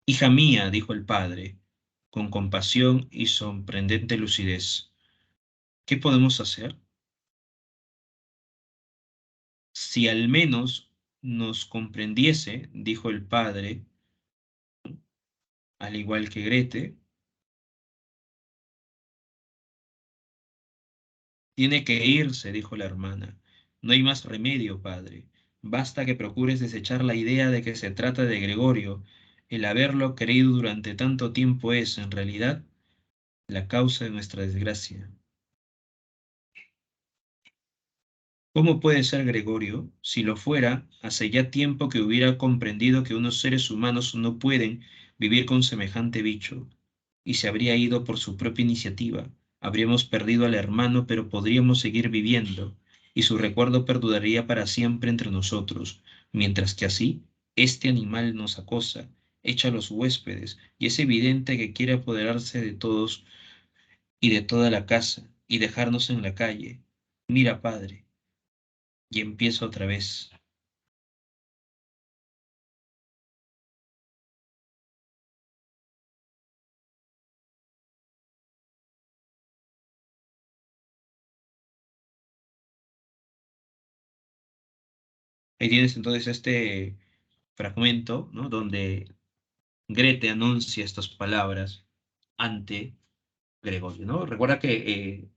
Hija mía, dijo el padre, con compasión y sorprendente lucidez, ¿qué podemos hacer? Si al menos nos comprendiese, dijo el padre, al igual que Grete, tiene que irse, dijo la hermana. No hay más remedio, padre. Basta que procures desechar la idea de que se trata de Gregorio. El haberlo creído durante tanto tiempo es, en realidad, la causa de nuestra desgracia. ¿Cómo puede ser Gregorio? Si lo fuera, hace ya tiempo que hubiera comprendido que unos seres humanos no pueden vivir con semejante bicho, y se habría ido por su propia iniciativa. Habríamos perdido al hermano, pero podríamos seguir viviendo, y su recuerdo perduraría para siempre entre nosotros, mientras que así, este animal nos acosa, echa a los huéspedes, y es evidente que quiere apoderarse de todos y de toda la casa, y dejarnos en la calle. Mira, padre, y empiezo otra vez. Ahí tienes entonces este fragmento, ¿no? Donde Grete anuncia estas palabras ante Gregorio, ¿no? Recuerda que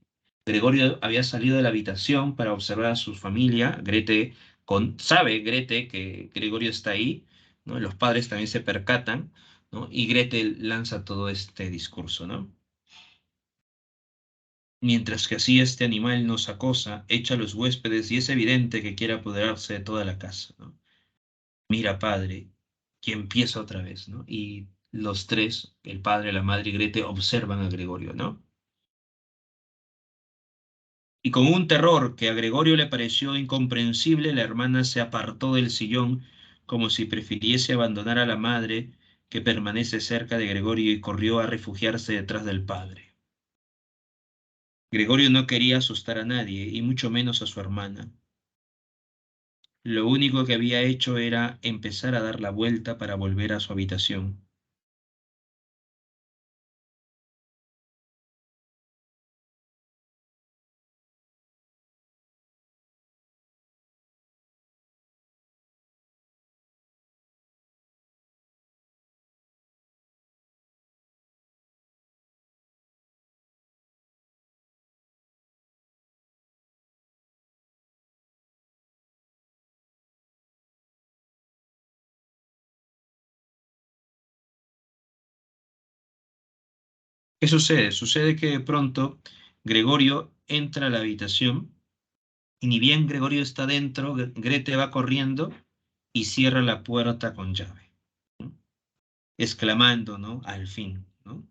Gregorio había salido de la habitación para observar a su familia. Sabe Grete que Gregorio está ahí, ¿no? Los padres también se percatan, ¿no? Y Grete lanza todo este discurso, ¿no? Mientras que así este animal nos acosa, echa a los huéspedes y es evidente que quiere apoderarse de toda la casa, ¿no? Mira, padre, y empieza otra vez, ¿no? Y los tres, el padre, la madre y Grete, observan a Gregorio, ¿no? Y con un terror que a Gregorio le pareció incomprensible, la hermana se apartó del sillón como si prefiriese abandonar a la madre que permanece cerca de Gregorio y corrió a refugiarse detrás del padre. Gregorio no quería asustar a nadie, y mucho menos a su hermana. Lo único que había hecho era empezar a dar la vuelta para volver a su habitación. ¿Qué sucede? Sucede que de pronto Gregorio entra a la habitación y ni bien Gregorio está dentro, Grete va corriendo y cierra la puerta con llave, ¿no? Exclamando, ¿no? Al fin, ¿no?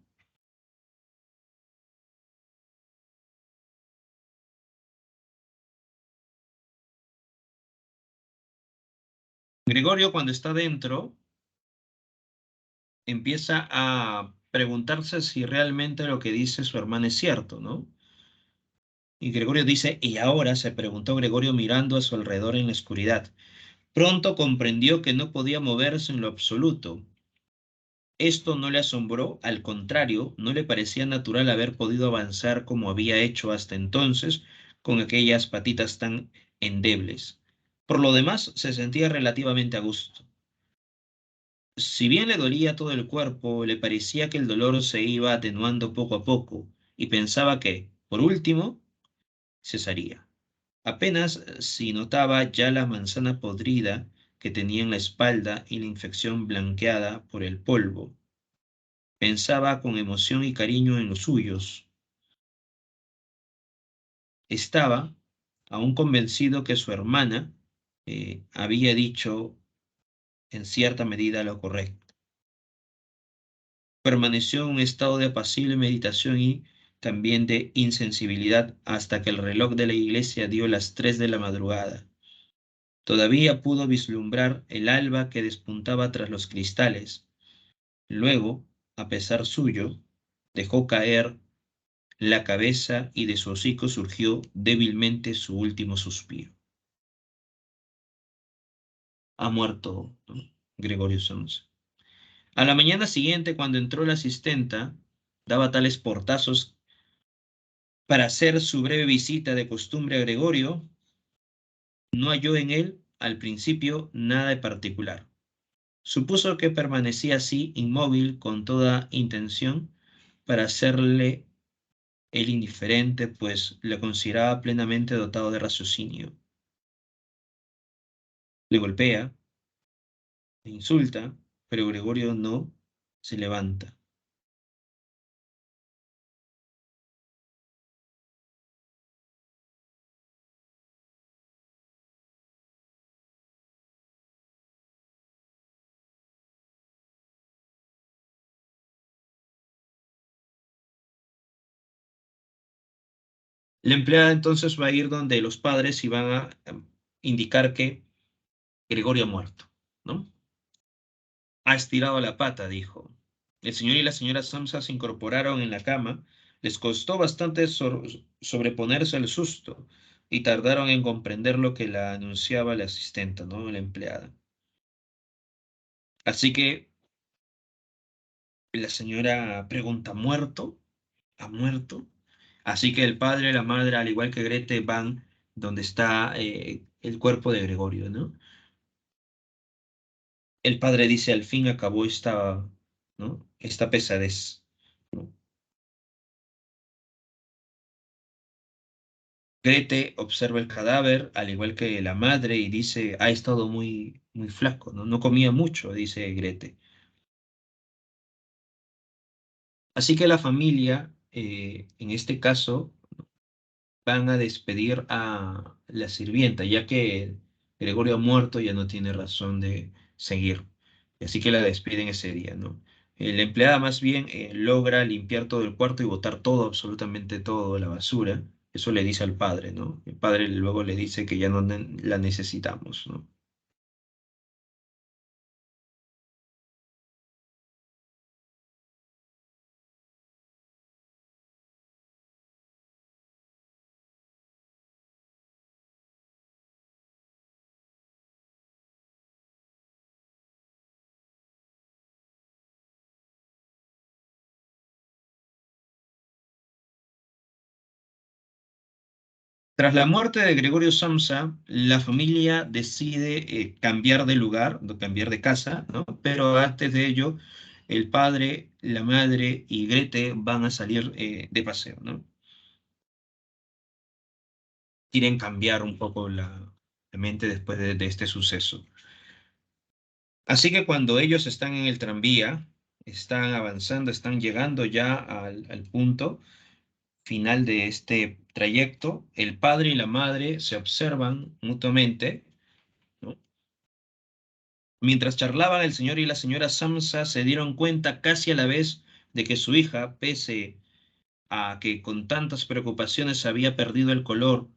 Gregorio cuando está dentro empieza a preguntarse si realmente lo que dice su hermana es cierto, ¿no? Y Gregorio dice, y ahora se preguntó Gregorio mirando a su alrededor en la oscuridad. Pronto comprendió que no podía moverse en lo absoluto. Esto no le asombró, al contrario, no le parecía natural haber podido avanzar como había hecho hasta entonces con aquellas patitas tan endebles. Por lo demás, se sentía relativamente a gusto. Si bien le dolía todo el cuerpo, le parecía que el dolor se iba atenuando poco a poco y pensaba que, por último, cesaría. Apenas si notaba ya la manzana podrida que tenía en la espalda y la infección blanqueada por el polvo. Pensaba con emoción y cariño en los suyos. Estaba aún convencido que su hermana había dicho en cierta medida lo correcto. Permaneció en un estado de apacible meditación y también de insensibilidad hasta que el reloj de la iglesia dio las 3 de la madrugada. Todavía pudo vislumbrar el alba que despuntaba tras los cristales. Luego, a pesar suyo, dejó caer la cabeza y de su hocico surgió débilmente su último suspiro. Ha muerto, ¿no? Gregorio Samsa. A la mañana siguiente, cuando entró la asistenta, daba tales portazos para hacer su breve visita de costumbre a Gregorio, no halló en él, al principio, nada de particular. Supuso que permanecía así, inmóvil, con toda intención, para hacerle el indiferente, pues le consideraba plenamente dotado de raciocinio. Le golpea, le insulta, pero Gregorio no se levanta. La empleada entonces va a ir donde los padres y van a indicar que Gregorio ha muerto, ¿no? Ha estirado la pata, dijo. El señor y la señora Samsa se incorporaron en la cama. Les costó bastante sobreponerse al susto y tardaron en comprender lo que la anunciaba la asistenta, ¿no? La empleada. Así que la señora pregunta, ¿muerto? ¿Ha muerto? Así que el padre y la madre, al igual que Grete, van donde está el cuerpo de Gregorio, ¿no? El padre dice, al fin acabó esta, ¿no? Esta pesadez, ¿no? Grete observa el cadáver, al igual que la madre, y dice, ha estado muy, muy flaco, ¿no? No comía mucho, dice Grete. Así que la familia, en este caso, van a despedir a la sirvienta, ya que Gregorio ha muerto, ya no tiene razón de seguir. Así que la despiden ese día, ¿no? La empleada más bien logra limpiar todo el cuarto y botar todo, absolutamente todo, la basura. Eso le dice al padre, ¿no? El padre luego le dice que ya no la necesitamos, ¿no? Tras la muerte de Gregorio Samsa, la familia decide cambiar de lugar, cambiar de casa, ¿no? Pero antes de ello, el padre, la madre y Grete van a salir de paseo, ¿no? Quieren cambiar un poco la mente después de este suceso. Así que cuando ellos están en el tranvía, están avanzando, están llegando ya al punto final de este trayecto. El padre y la madre se observan mutuamente, ¿no? Mientras charlaban, el señor y la señora Samsa se dieron cuenta casi a la vez de que su hija, pese a que con tantas preocupaciones había perdido el color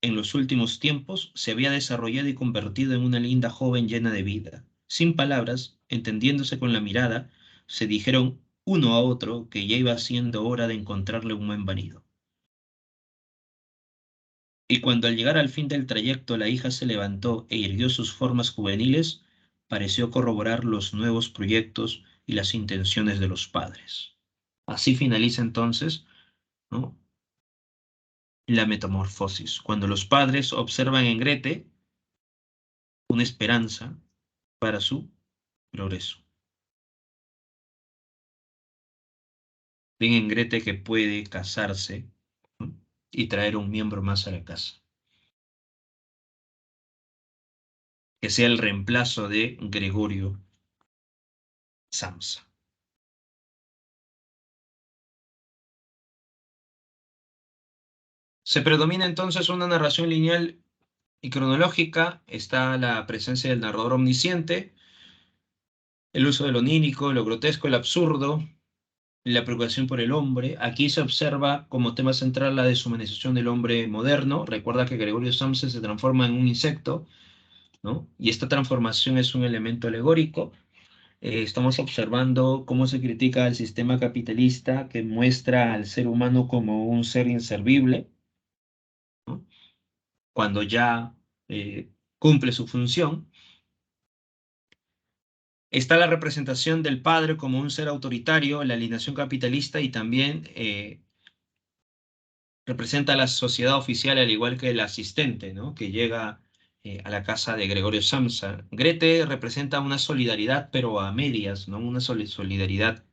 en los últimos tiempos, se había desarrollado y convertido en una linda joven llena de vida. Sin palabras, entendiéndose con la mirada, se dijeron uno a otro que ya iba siendo hora de encontrarle un buen marido. Y cuando al llegar al fin del trayecto la hija se levantó e irguió sus formas juveniles, pareció corroborar los nuevos proyectos y las intenciones de los padres. Así finaliza entonces, ¿no?, la metamorfosis, cuando los padres observan en Grete una esperanza para su progreso. Ven en Grete que puede casarse, ¿no?, y traer un miembro más a la casa, que sea el reemplazo de Gregorio Samsa. Se predomina entonces una narración lineal y cronológica. Está la presencia del narrador omnisciente, el uso de lo onírico, lo grotesco, el absurdo, la preocupación por el hombre. Aquí se observa como tema central la deshumanización del hombre moderno. Recuerda que Gregorio Samsa se transforma en un insecto, ¿no? Y esta transformación es un elemento alegórico. Estamos observando cómo se critica al sistema capitalista que muestra al ser humano como un ser inservible, ¿no?, cuando ya cumple su función. Está la representación del padre como un ser autoritario, la alienación capitalista, y también representa a la sociedad oficial, al igual que el asistente, ¿no?, que llega a la casa de Gregorio Samsa. Grete representa una solidaridad, pero a medias, ¿no?, una solidaridad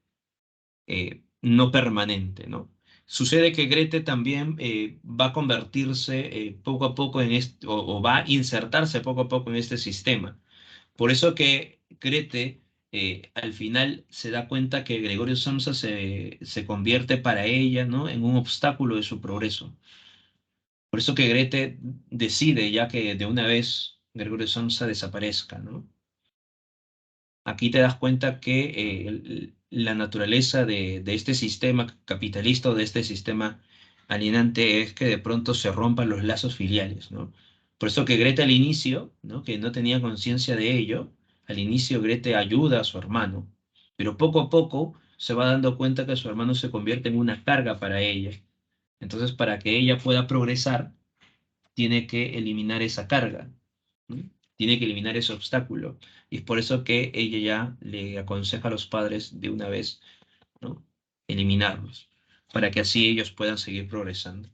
no permanente, ¿no? Sucede que Grete también va a convertirse poco a poco en este, o va a insertarse poco a poco en este sistema. Por eso que Grete al final se da cuenta que Gregorio Samsa se convierte para ella, ¿no?, en un obstáculo de su progreso. Por eso que Grete decide ya que de una vez Gregorio Samsa desaparezca, ¿no? Aquí te das cuenta que la naturaleza de este sistema capitalista o de este sistema alienante es que de pronto se rompan los lazos filiales, ¿no? Por eso que Grete al inicio, ¿no?, que no tenía conciencia de ello, al inicio Grete ayuda a su hermano, pero poco a poco se va dando cuenta que su hermano se convierte en una carga para ella. Entonces, para que ella pueda progresar, tiene que eliminar esa carga, ¿no? Tiene que eliminar ese obstáculo. Y es por eso que ella ya le aconseja a los padres de una vez, ¿no?, eliminarlos, para que así ellos puedan seguir progresando.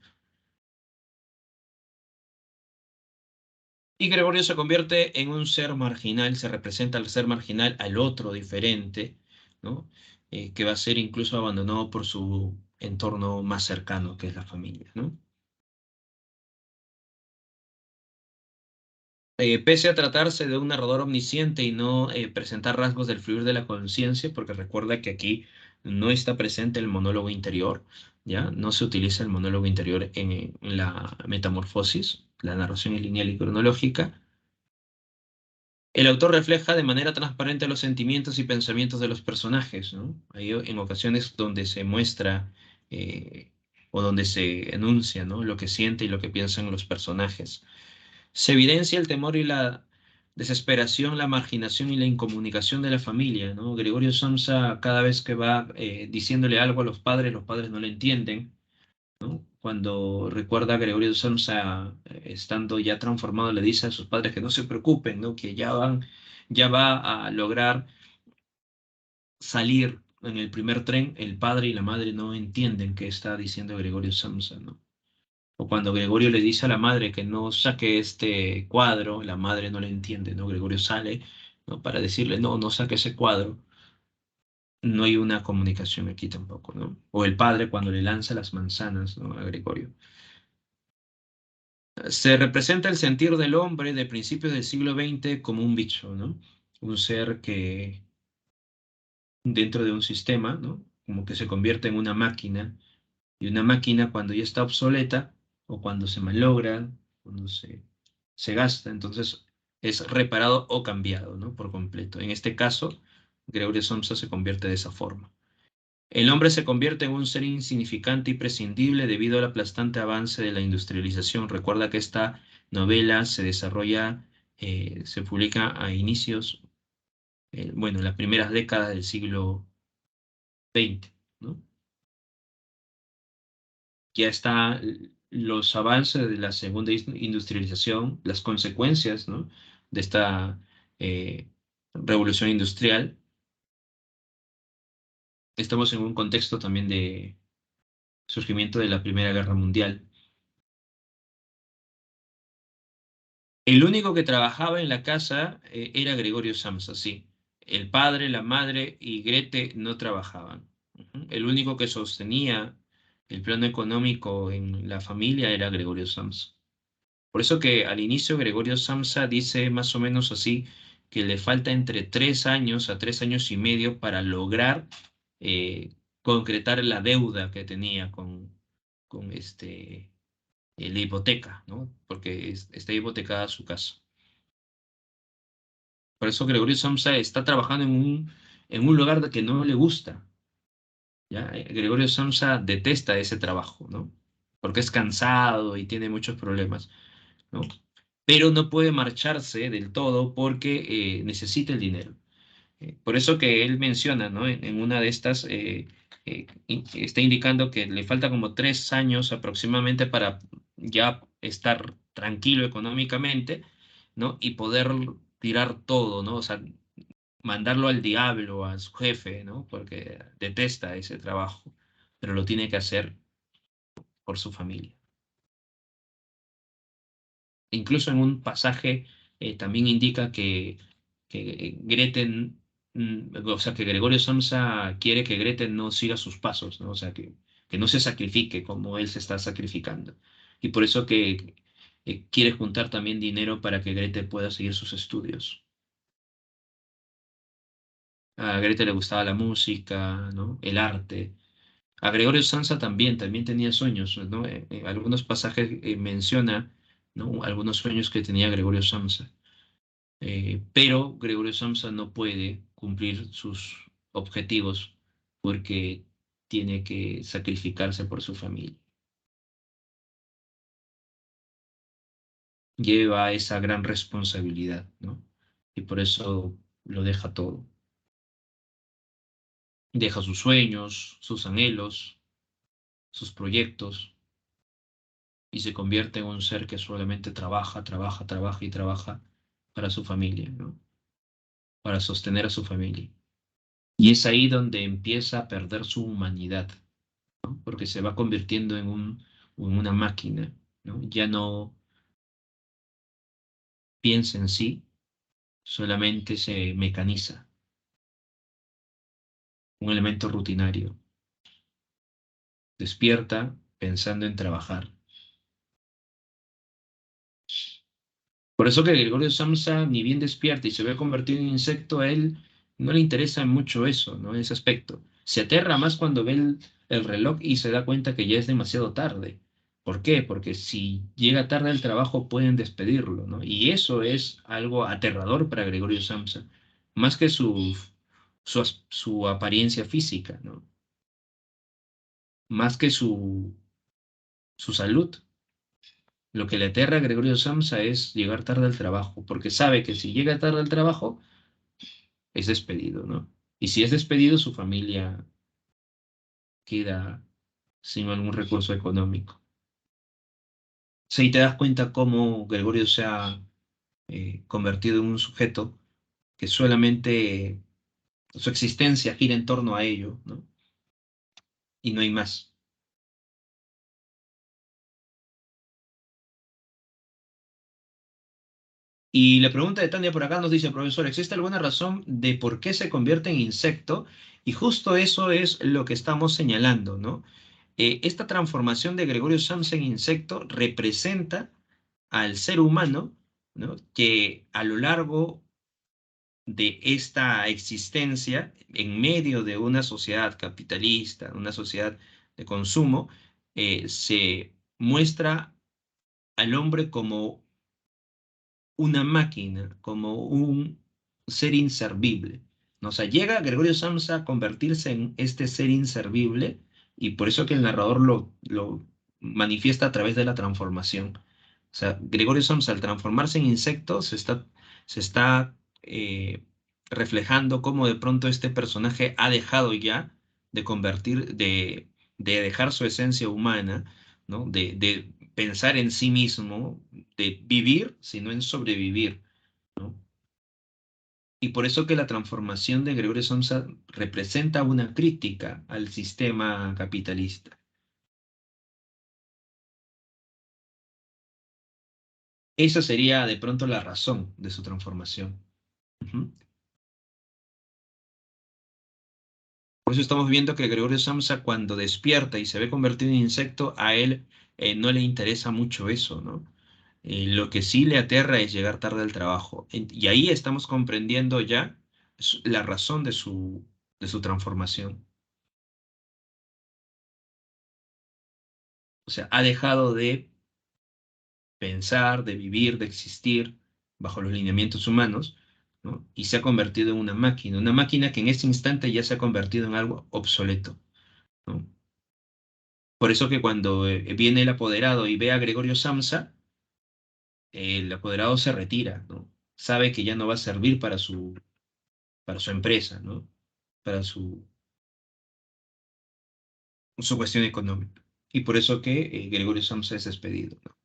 Y Gregorio se convierte en un ser marginal, se representa al ser marginal, al otro diferente, ¿no?, que va a ser incluso abandonado por su entorno más cercano, que es la familia, ¿no? Pese a tratarse de un narrador omnisciente y no presentar rasgos del fluir de la conciencia, porque recuerda que aquí no está presente el monólogo interior, ¿ya? No se utiliza el monólogo interior en la metamorfosis, la narración es lineal y cronológica. El autor refleja de manera transparente los sentimientos y pensamientos de los personajes, ¿no? Hay en ocasiones donde se muestra eh, o donde se enuncia, ¿no?, lo que siente y lo que piensan los personajes. Se evidencia el temor y la desesperación, la marginación y la incomunicación de la familia, ¿no? Gregorio Samsa, cada vez que va diciéndole algo a los padres no le entienden, ¿no? Cuando recuerda a Gregorio Samsa estando ya transformado, le dice a sus padres que no se preocupen, ¿no?, que ya va a lograr salir en el primer tren. El padre y la madre no entienden qué está diciendo Gregorio Samsa, ¿no? O cuando Gregorio le dice a la madre que no saque este cuadro, la madre no le entiende, ¿no? Gregorio sale, ¿no?, para decirle, no, no saque ese cuadro. No hay una comunicación aquí tampoco, ¿no? O el padre cuando le lanza las manzanas, ¿no?, a Gregorio. Se representa el sentir del hombre de principios del siglo XX como un bicho, ¿no? Un ser dentro de un sistema, ¿no? Como que se convierte en una máquina, y una máquina cuando ya está obsoleta o cuando se malogra, cuando se gasta, entonces es reparado o cambiado, ¿no? Por completo. En este caso, Gregorio Samsa se convierte de esa forma. El hombre se convierte en un ser insignificante y prescindible debido al aplastante avance de la industrialización. Recuerda que esta novela se desarrolla, se publica a inicios, bueno, en las primeras décadas del siglo XX, ¿no? Ya está los avances de la segunda industrialización, las consecuencias, ¿no? De esta eh, revolución industrial. Estamos en un contexto también de surgimiento de la Primera Guerra Mundial. El único que trabajaba en la casa era Gregorio Samsa, sí. El padre, la madre y Grete no trabajaban. Ujú. El único que sostenía el plano económico en la familia era Gregorio Samsa. Por eso que al inicio Gregorio Samsa dice más o menos así que le falta entre 3 años a 3 años y medio para lograr eh, concretar la deuda que tenía con la hipoteca, ¿no? Porque está hipotecada su casa. Por eso Gregorio Samsa está trabajando en un lugar de que no le gusta, ¿ya? Gregorio Samsa detesta ese trabajo, ¿no? Porque es cansado y tiene muchos problemas, ¿no? Pero no puede marcharse del todo porque necesita el dinero. Por eso que él menciona, ¿no? En una de estas, está indicando que le falta como 3 años aproximadamente para ya estar tranquilo económicamente, ¿no? Y poder tirar todo, ¿no? O sea, mandarlo al diablo, a su jefe, ¿no? Porque detesta ese trabajo, pero lo tiene que hacer por su familia. Incluso en un pasaje también indica que Greten, o sea, que Gregorio Samsa quiere que Greten no siga sus pasos, ¿no? O sea, que no se sacrifique como él se está sacrificando. Y por eso que quiere juntar también dinero para que Grete pueda seguir sus estudios. A Grete le gustaba la música, ¿no? El arte. A Gregorio Samsa también tenía sueños, ¿no? Algunos pasajes menciona, ¿no? Algunos sueños que tenía Gregorio Samsa. Pero Gregorio Samsa no puede cumplir sus objetivos porque tiene que sacrificarse por su familia. Lleva esa gran responsabilidad, ¿no? Y por eso lo deja todo. Deja sus sueños, sus anhelos, sus proyectos y se convierte en un ser que solamente trabaja, trabaja, trabaja y trabaja para su familia, ¿no? Para sostener a su familia. Y es ahí donde empieza a perder su humanidad, porque se va convirtiendo en una máquina, ¿no? Ya no piensa en sí, solamente se mecaniza, un elemento rutinario. Despierta pensando en trabajar. Por eso que Gregorio Samsa, ni bien despierta y se ve convertido en insecto, a él no le interesa mucho eso, ¿no? Ese aspecto. Se aterra más cuando ve el reloj y se da cuenta que ya es demasiado tarde. ¿Por qué? Porque si llega tarde al trabajo pueden despedirlo, ¿no? Y eso es algo aterrador para Gregorio Samsa, más que su apariencia física, ¿no? Más que su salud. Lo que le aterra a Gregorio Samsa es llegar tarde al trabajo, porque sabe que si llega tarde al trabajo, es despedido, ¿no? Y si es despedido, su familia queda sin algún recurso económico. Si te das cuenta cómo Gregorio se ha convertido en un sujeto que solamente su existencia gira en torno a ello, ¿no? Y no hay más. Y la pregunta de Tania por acá nos dice, profesor, ¿existe alguna razón de por qué se convierte en insecto? Y justo eso es lo que estamos señalando, ¿no? Esta transformación de Gregorio Samsa en insecto representa al ser humano, ¿no? Que a lo largo de esta existencia en medio de una sociedad capitalista, una sociedad de consumo, se muestra al hombre como una máquina, como un ser inservible, ¿no? O sea, llega Gregorio Samsa a convertirse en este ser inservible y por eso que el narrador lo manifiesta a través de la transformación. O sea, Gregorio Samsa al transformarse en insecto se está reflejando cómo de pronto este personaje ha dejado ya de de dejar su esencia humana, ¿no? De pensar en sí mismo, de vivir, sino en sobrevivir, ¿no? Y por eso que la transformación de Gregorio Samsa representa una crítica al sistema capitalista. Esa sería de pronto la razón de su transformación. Ujú. Por eso estamos viendo que Gregorio Samsa cuando despierta y se ve convertido en insecto, a él no le interesa mucho eso, ¿no? Lo que sí le aterra es llegar tarde al trabajo. Y ahí estamos comprendiendo ya la razón de su transformación. O sea, ha dejado de pensar, de vivir, de existir bajo los lineamientos humanos, ¿no? Y se ha convertido en una máquina que en ese instante ya se ha convertido en algo obsoleto, ¿no? Por eso que cuando viene el apoderado y ve a Gregorio Samsa, el apoderado se retira, ¿no? Sabe que ya no va a servir para su empresa, ¿no? Para su cuestión económica. Y por eso que Gregorio Samsa es despedido, ¿no?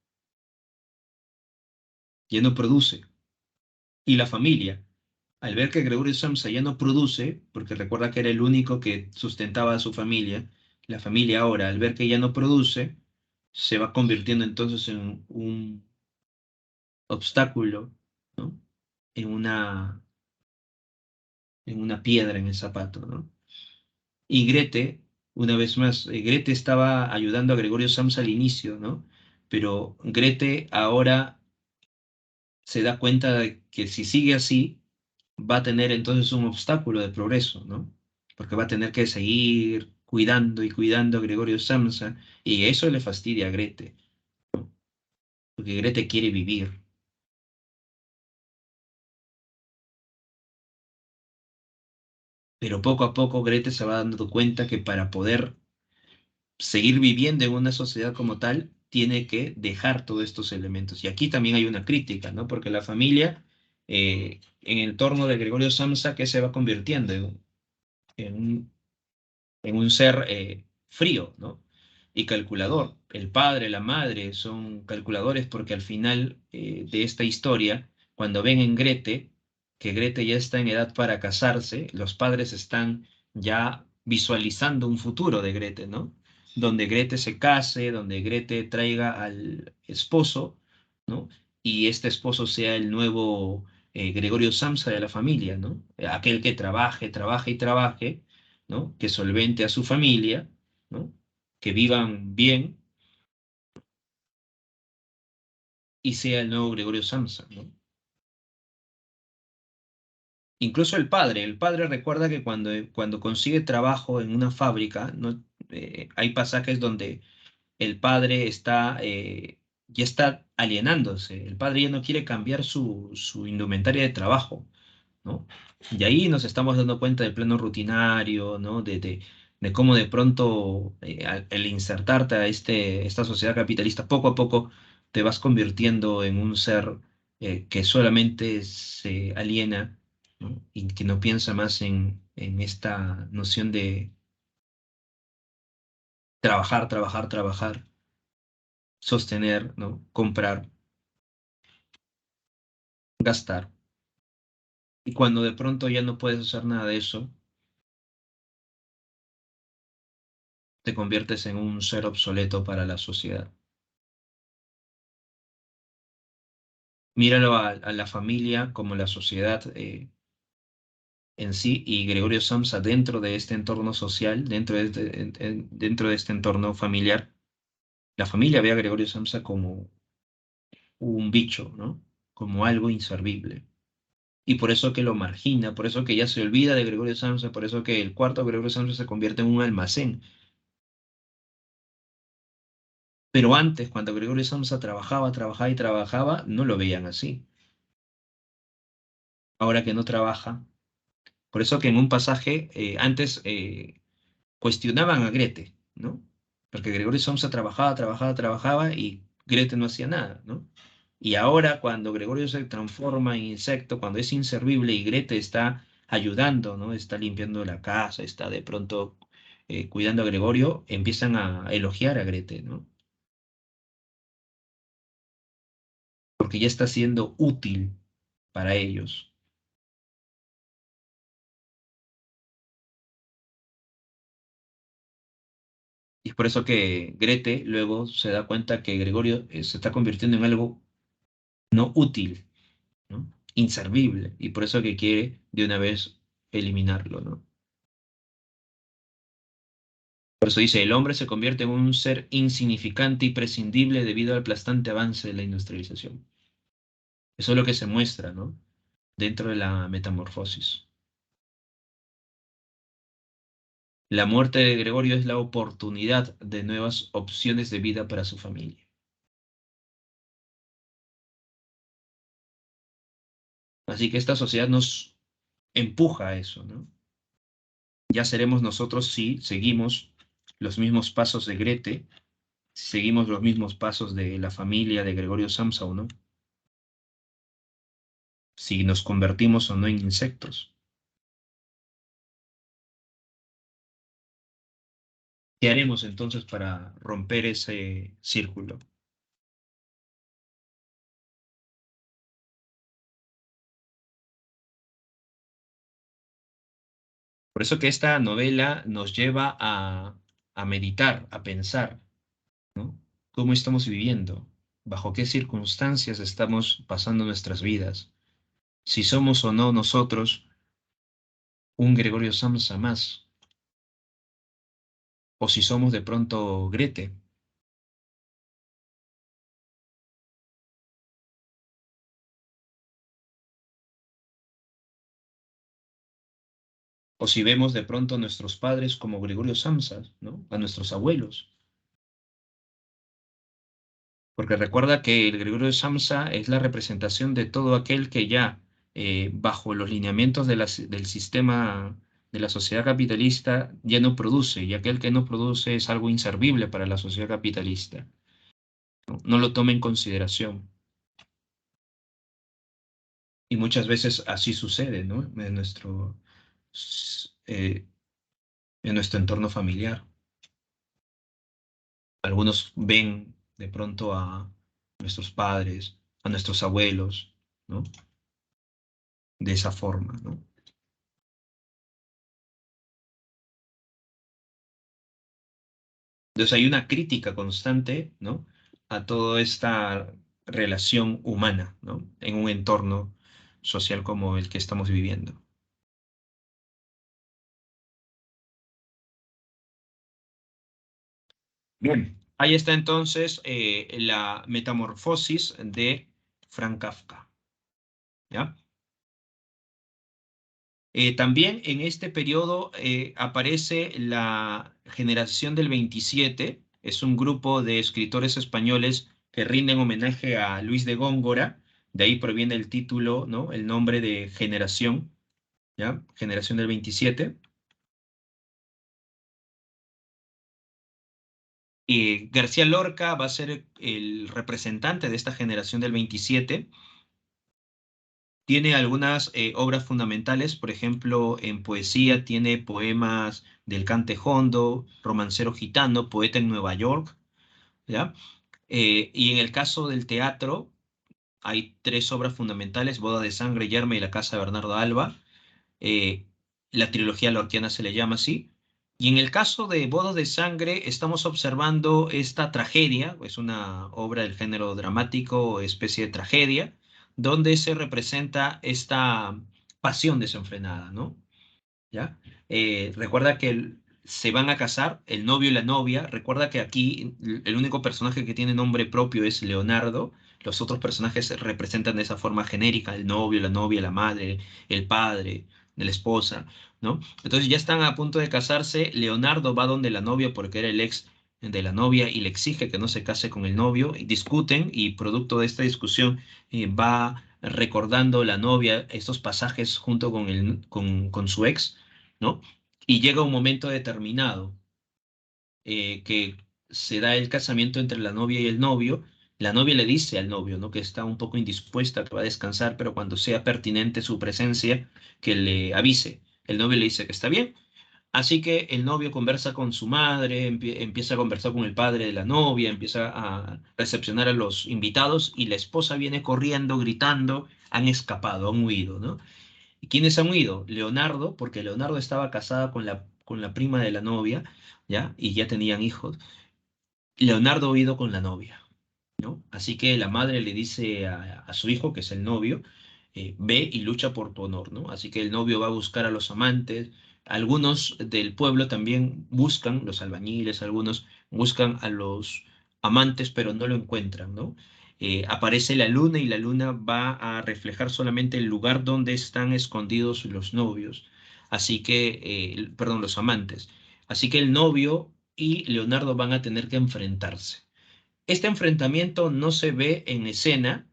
Ya no produce. Y la familia, al ver que Gregorio Samsa ya no produce, porque recuerda que era el único que sustentaba a su familia, la familia ahora, al ver que ya no produce, se va convirtiendo entonces en un obstáculo, ¿no? En en una piedra en el zapato, ¿no? Y Grete, una vez más, Grete estaba ayudando a Gregorio Samsa al inicio, ¿no? Pero Grete ahora se da cuenta de que si sigue así, va a tener entonces un obstáculo de progreso, ¿no? Porque va a tener que seguir cuidando y cuidando a Gregorio Samsa, y eso le fastidia a Grete, porque Grete quiere vivir. Pero poco a poco Grete se va dando cuenta que para poder seguir viviendo en una sociedad como tal, tiene que dejar todos estos elementos. Y aquí también hay una crítica, ¿no? Porque la familia, en el torno de Gregorio Samsa, que se va convirtiendo en en un ser frío, ¿no? Y calculador. El padre, la madre son calculadores porque al final de esta historia, cuando ven en Grete, que Grete ya está en edad para casarse, los padres están ya visualizando un futuro de Grete, ¿no? Donde Grete se case, donde Grete traiga al esposo, ¿no? Y este esposo sea el nuevo Gregorio Samsa de la familia, ¿no? Aquel que trabaje, trabaje y trabaje, ¿no? Que solvente a su familia, ¿no? Que vivan bien y sea el nuevo Gregorio Samsa, ¿no? Incluso el padre recuerda que cuando consigue trabajo en una fábrica, ¿no? Hay pasajes donde el padre ya está alienándose, el padre ya no quiere cambiar su indumentaria de trabajo, ¿no? Y ahí nos estamos dando cuenta del plano rutinario, ¿no? De cómo de pronto al insertarte a esta sociedad capitalista, poco a poco te vas convirtiendo en un ser que solamente se aliena, ¿no? Y que no piensa más en esta noción de trabajar, trabajar, trabajar, sostener, ¿no? Comprar, gastar. Y cuando de pronto ya no puedes hacer nada de eso, te conviertes en un ser obsoleto para la sociedad. Míralo a la familia como la sociedad en sí y Gregorio Samsa dentro de este entorno social, dentro de este entorno familiar. La familia ve a Gregorio Samsa como un bicho, ¿no? Como algo inservible. Y por eso que lo margina, por eso que ya se olvida de Gregorio Samsa, por eso que el cuarto Gregorio Samsa se convierte en un almacén. Pero antes, cuando Gregorio Samsa trabajaba, trabajaba y trabajaba, no lo veían así. Ahora que no trabaja. Por eso que en un pasaje, antes cuestionaban a Grete, ¿no? Porque Gregorio Samsa trabajaba, trabajaba, trabajaba y Grete no hacía nada, ¿no? Y ahora cuando Gregorio se transforma en insecto, cuando es inservible y Grete está ayudando, ¿no? Está limpiando la casa, está de pronto cuidando a Gregorio, empiezan a elogiar a Grete, ¿no? Porque ya está siendo útil para ellos. Y es por eso que Grete luego se da cuenta que Gregorio se está convirtiendo en algo no útil, ¿no? Inservible, y por eso que quiere de una vez eliminarlo, ¿no? Por eso dice, el hombre se convierte en un ser insignificante y prescindible debido al aplastante avance de la industrialización. Eso es lo que se muestra, ¿no? Dentro de la metamorfosis. La muerte de Gregorio es la oportunidad de nuevas opciones de vida para su familia. Así que esta sociedad nos empuja a eso, ¿no? Ya seremos nosotros si seguimos los mismos pasos de Grete, si seguimos los mismos pasos de la familia de Gregorio Samsa o no, si nos convertimos o no en insectos. ¿Qué haremos entonces para romper ese círculo? Por eso que esta novela nos lleva a meditar, a pensar, ¿no? ¿Cómo estamos viviendo? ¿Bajo qué circunstancias estamos pasando nuestras vidas? Si somos o no nosotros un Gregorio Samsa más, o si somos de pronto Grete, o si vemos de pronto a nuestros padres como Gregorio Samsa, ¿no? A nuestros abuelos. Porque recuerda que el Gregorio Samsa es la representación de todo aquel que ya, bajo los lineamientos de del sistema de la sociedad capitalista, ya no produce, y aquel que no produce es algo inservible para la sociedad capitalista. No, no lo toma en consideración. Y muchas veces así sucede, ¿no? Eh, en nuestro entorno familiar. Algunos ven de pronto a nuestros padres, a nuestros abuelos, ¿no? De esa forma, ¿no? Entonces hay una crítica constante, ¿no? A toda esta relación humana, ¿no? En un entorno social como el que estamos viviendo. Bien, ahí está entonces la metamorfosis de Frank Kafka, ¿ya? También en este periodo aparece la generación del 27, es un grupo de escritores españoles que rinden homenaje a Luis de Góngora, de ahí proviene el título, ¿no? El nombre de generación, ¿ya? Generación del 27. García Lorca va a ser el representante de esta generación del 27. Tiene algunas obras fundamentales, por ejemplo, en poesía tiene poemas del Cante Jondo, Romancero Gitano, Poeta en Nueva York, ¿ya? Y en el caso del teatro hay tres obras fundamentales, Boda de Sangre, Yerma y La Casa de Bernardo Alba. eh, la trilogía lorquiana se le llama así. Y en el caso de Bodas de Sangre, estamos observando esta tragedia, es una obra del género dramático, especie de tragedia, donde se representa esta pasión desenfrenada, ¿no? ¿Ya? Recuerda que se van a casar, el novio y la novia. Recuerda que aquí el único personaje que tiene nombre propio es Leonardo, Los otros personajes se representan de esa forma genérica, el novio, la novia, la madre, el padre, de la esposa, ¿no? Entonces ya están a punto de casarse, Leonardo va donde la novia porque era el ex de la novia y le exige que no se case con el novio, y discuten y producto de esta discusión va recordando la novia estos pasajes junto con, con su ex, ¿no? Y llega un momento determinado que se da el casamiento entre la novia y el novio. La novia le dice al novio, ¿no? Que está un poco indispuesta, que va a descansar, pero cuando sea pertinente su presencia, que le avise. El novio le dice que está bien. Así que el novio conversa con su madre, empieza a conversar con el padre de la novia, empieza a recepcionar a los invitados y la esposa viene corriendo, gritando, han escapado, han huido, ¿no? ¿Y quiénes han huido? Leonardo, porque Leonardo estaba casada con la prima de la novia, ¿ya? Y ya tenían hijos. Leonardo ha huido con la novia, ¿no? Así que la madre le dice a su hijo, que es el novio, ve y lucha por tu honor, ¿no? Así que el novio va a buscar a los amantes. Algunos del pueblo también buscan, los albañiles, algunos buscan a los amantes, pero no lo encuentran, ¿no? Aparece la luna y la luna va a reflejar solamente el lugar donde están escondidos los novios. Así que, perdón, los amantes. Así que el novio y Leonardo van a tener que enfrentarse. Este enfrentamiento no se ve en escena,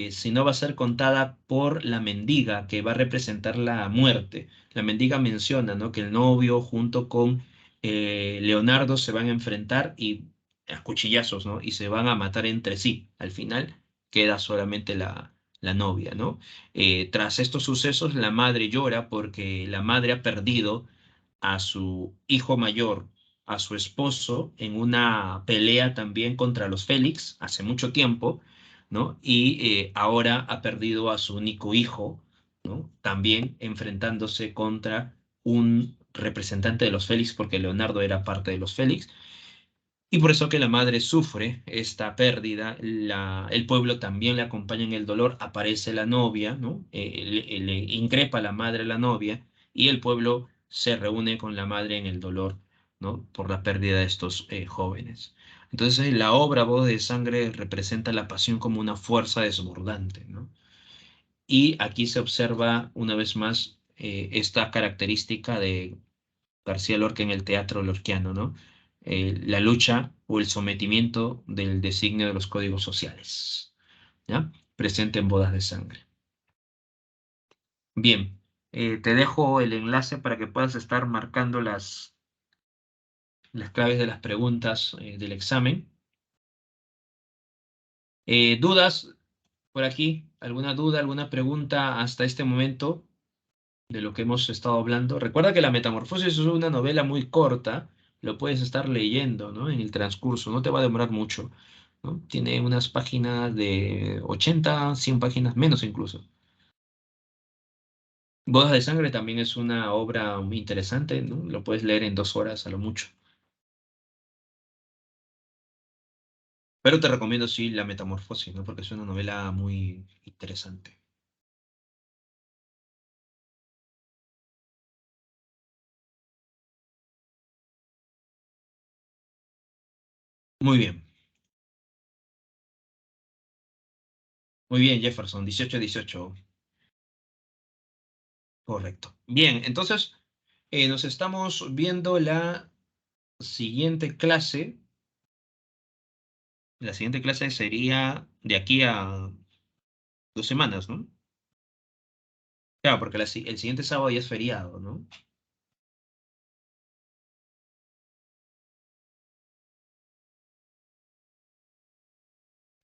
sino va a ser contada por la mendiga, que va a representar la muerte. La mendiga menciona, ¿no? Que el novio junto con Leonardo se van a enfrentar y a cuchillazos, ¿no? Y se van a matar entre sí. Al final queda solamente la novia, ¿no? Tras estos sucesos, la madre llora porque la madre ha perdido a su hijo mayor, a su esposo, en una pelea también contra los Félix hace mucho tiempo, ¿no? Y ahora ha perdido a su único hijo, ¿no? También enfrentándose contra un representante de los Félix, porque Leonardo era parte de los Félix, y por eso que la madre sufre esta pérdida, el pueblo también le acompaña en el dolor, aparece la novia, ¿no? Le increpa a la madre a la novia y el pueblo se reúne con la madre en el dolor, ¿no? Por la pérdida de estos jóvenes. Entonces la obra Bodas de Sangre representa la pasión como una fuerza desbordante, ¿no? Y aquí se observa una vez más esta característica de García Lorca en el teatro lorquiano, ¿no? La lucha o el sometimiento del designio de los códigos sociales, ¿ya? Presente en Bodas de Sangre. Bien, te dejo el enlace para que puedas estar marcando las claves de las preguntas del examen. ¿Dudas por aquí? ¿Alguna duda, alguna pregunta hasta este momento de lo que hemos estado hablando? Recuerda que La Metamorfosis es una novela muy corta, lo puedes estar leyendo, ¿no? En el transcurso, no te va a demorar mucho, ¿no? Tiene unas páginas de 80, 100 páginas menos incluso. Bodas de Sangre también es una obra muy interesante, ¿no? Lo puedes leer en 2 horas a lo mucho. Pero te recomiendo sí La Metamorfosis, ¿no? Porque es una novela muy interesante. Muy muy bien, Jefferson, 18-18, correcto. Bien, entonces nos estamos viendo la siguiente clase. La siguiente clase sería de aquí a 2 semanas, ¿no? Claro, porque el siguiente sábado ya es feriado, ¿no?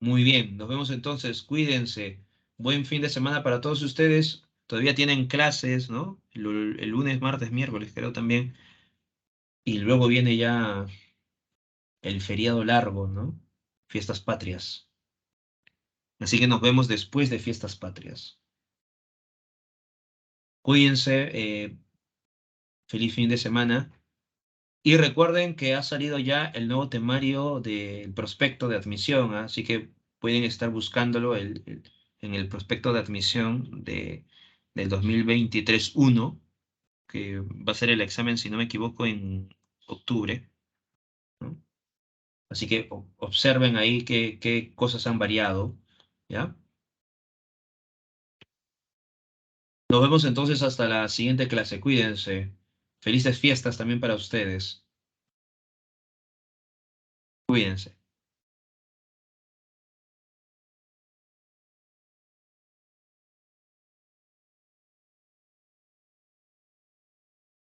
Muy bien, nos vemos entonces, cuídense. Buen fin de semana para todos ustedes. Todavía tienen clases, ¿no? El lunes, martes, miércoles, creo también. Y luego viene ya el feriado largo, ¿no? Fiestas patrias. Así que nos vemos después de fiestas patrias. Cuídense, feliz fin de semana. Y recuerden que ha salido ya el nuevo temario del prospecto de admisión, ¿ah? Así que pueden estar buscándolo en el prospecto de admisión del 2023-1, que va a ser el examen, si no me equivoco, en octubre, ¿no? Así que observen ahí qué cosas han variado. ¿Ya? Nos vemos entonces hasta la siguiente clase. Cuídense. Felices fiestas también para ustedes. Cuídense.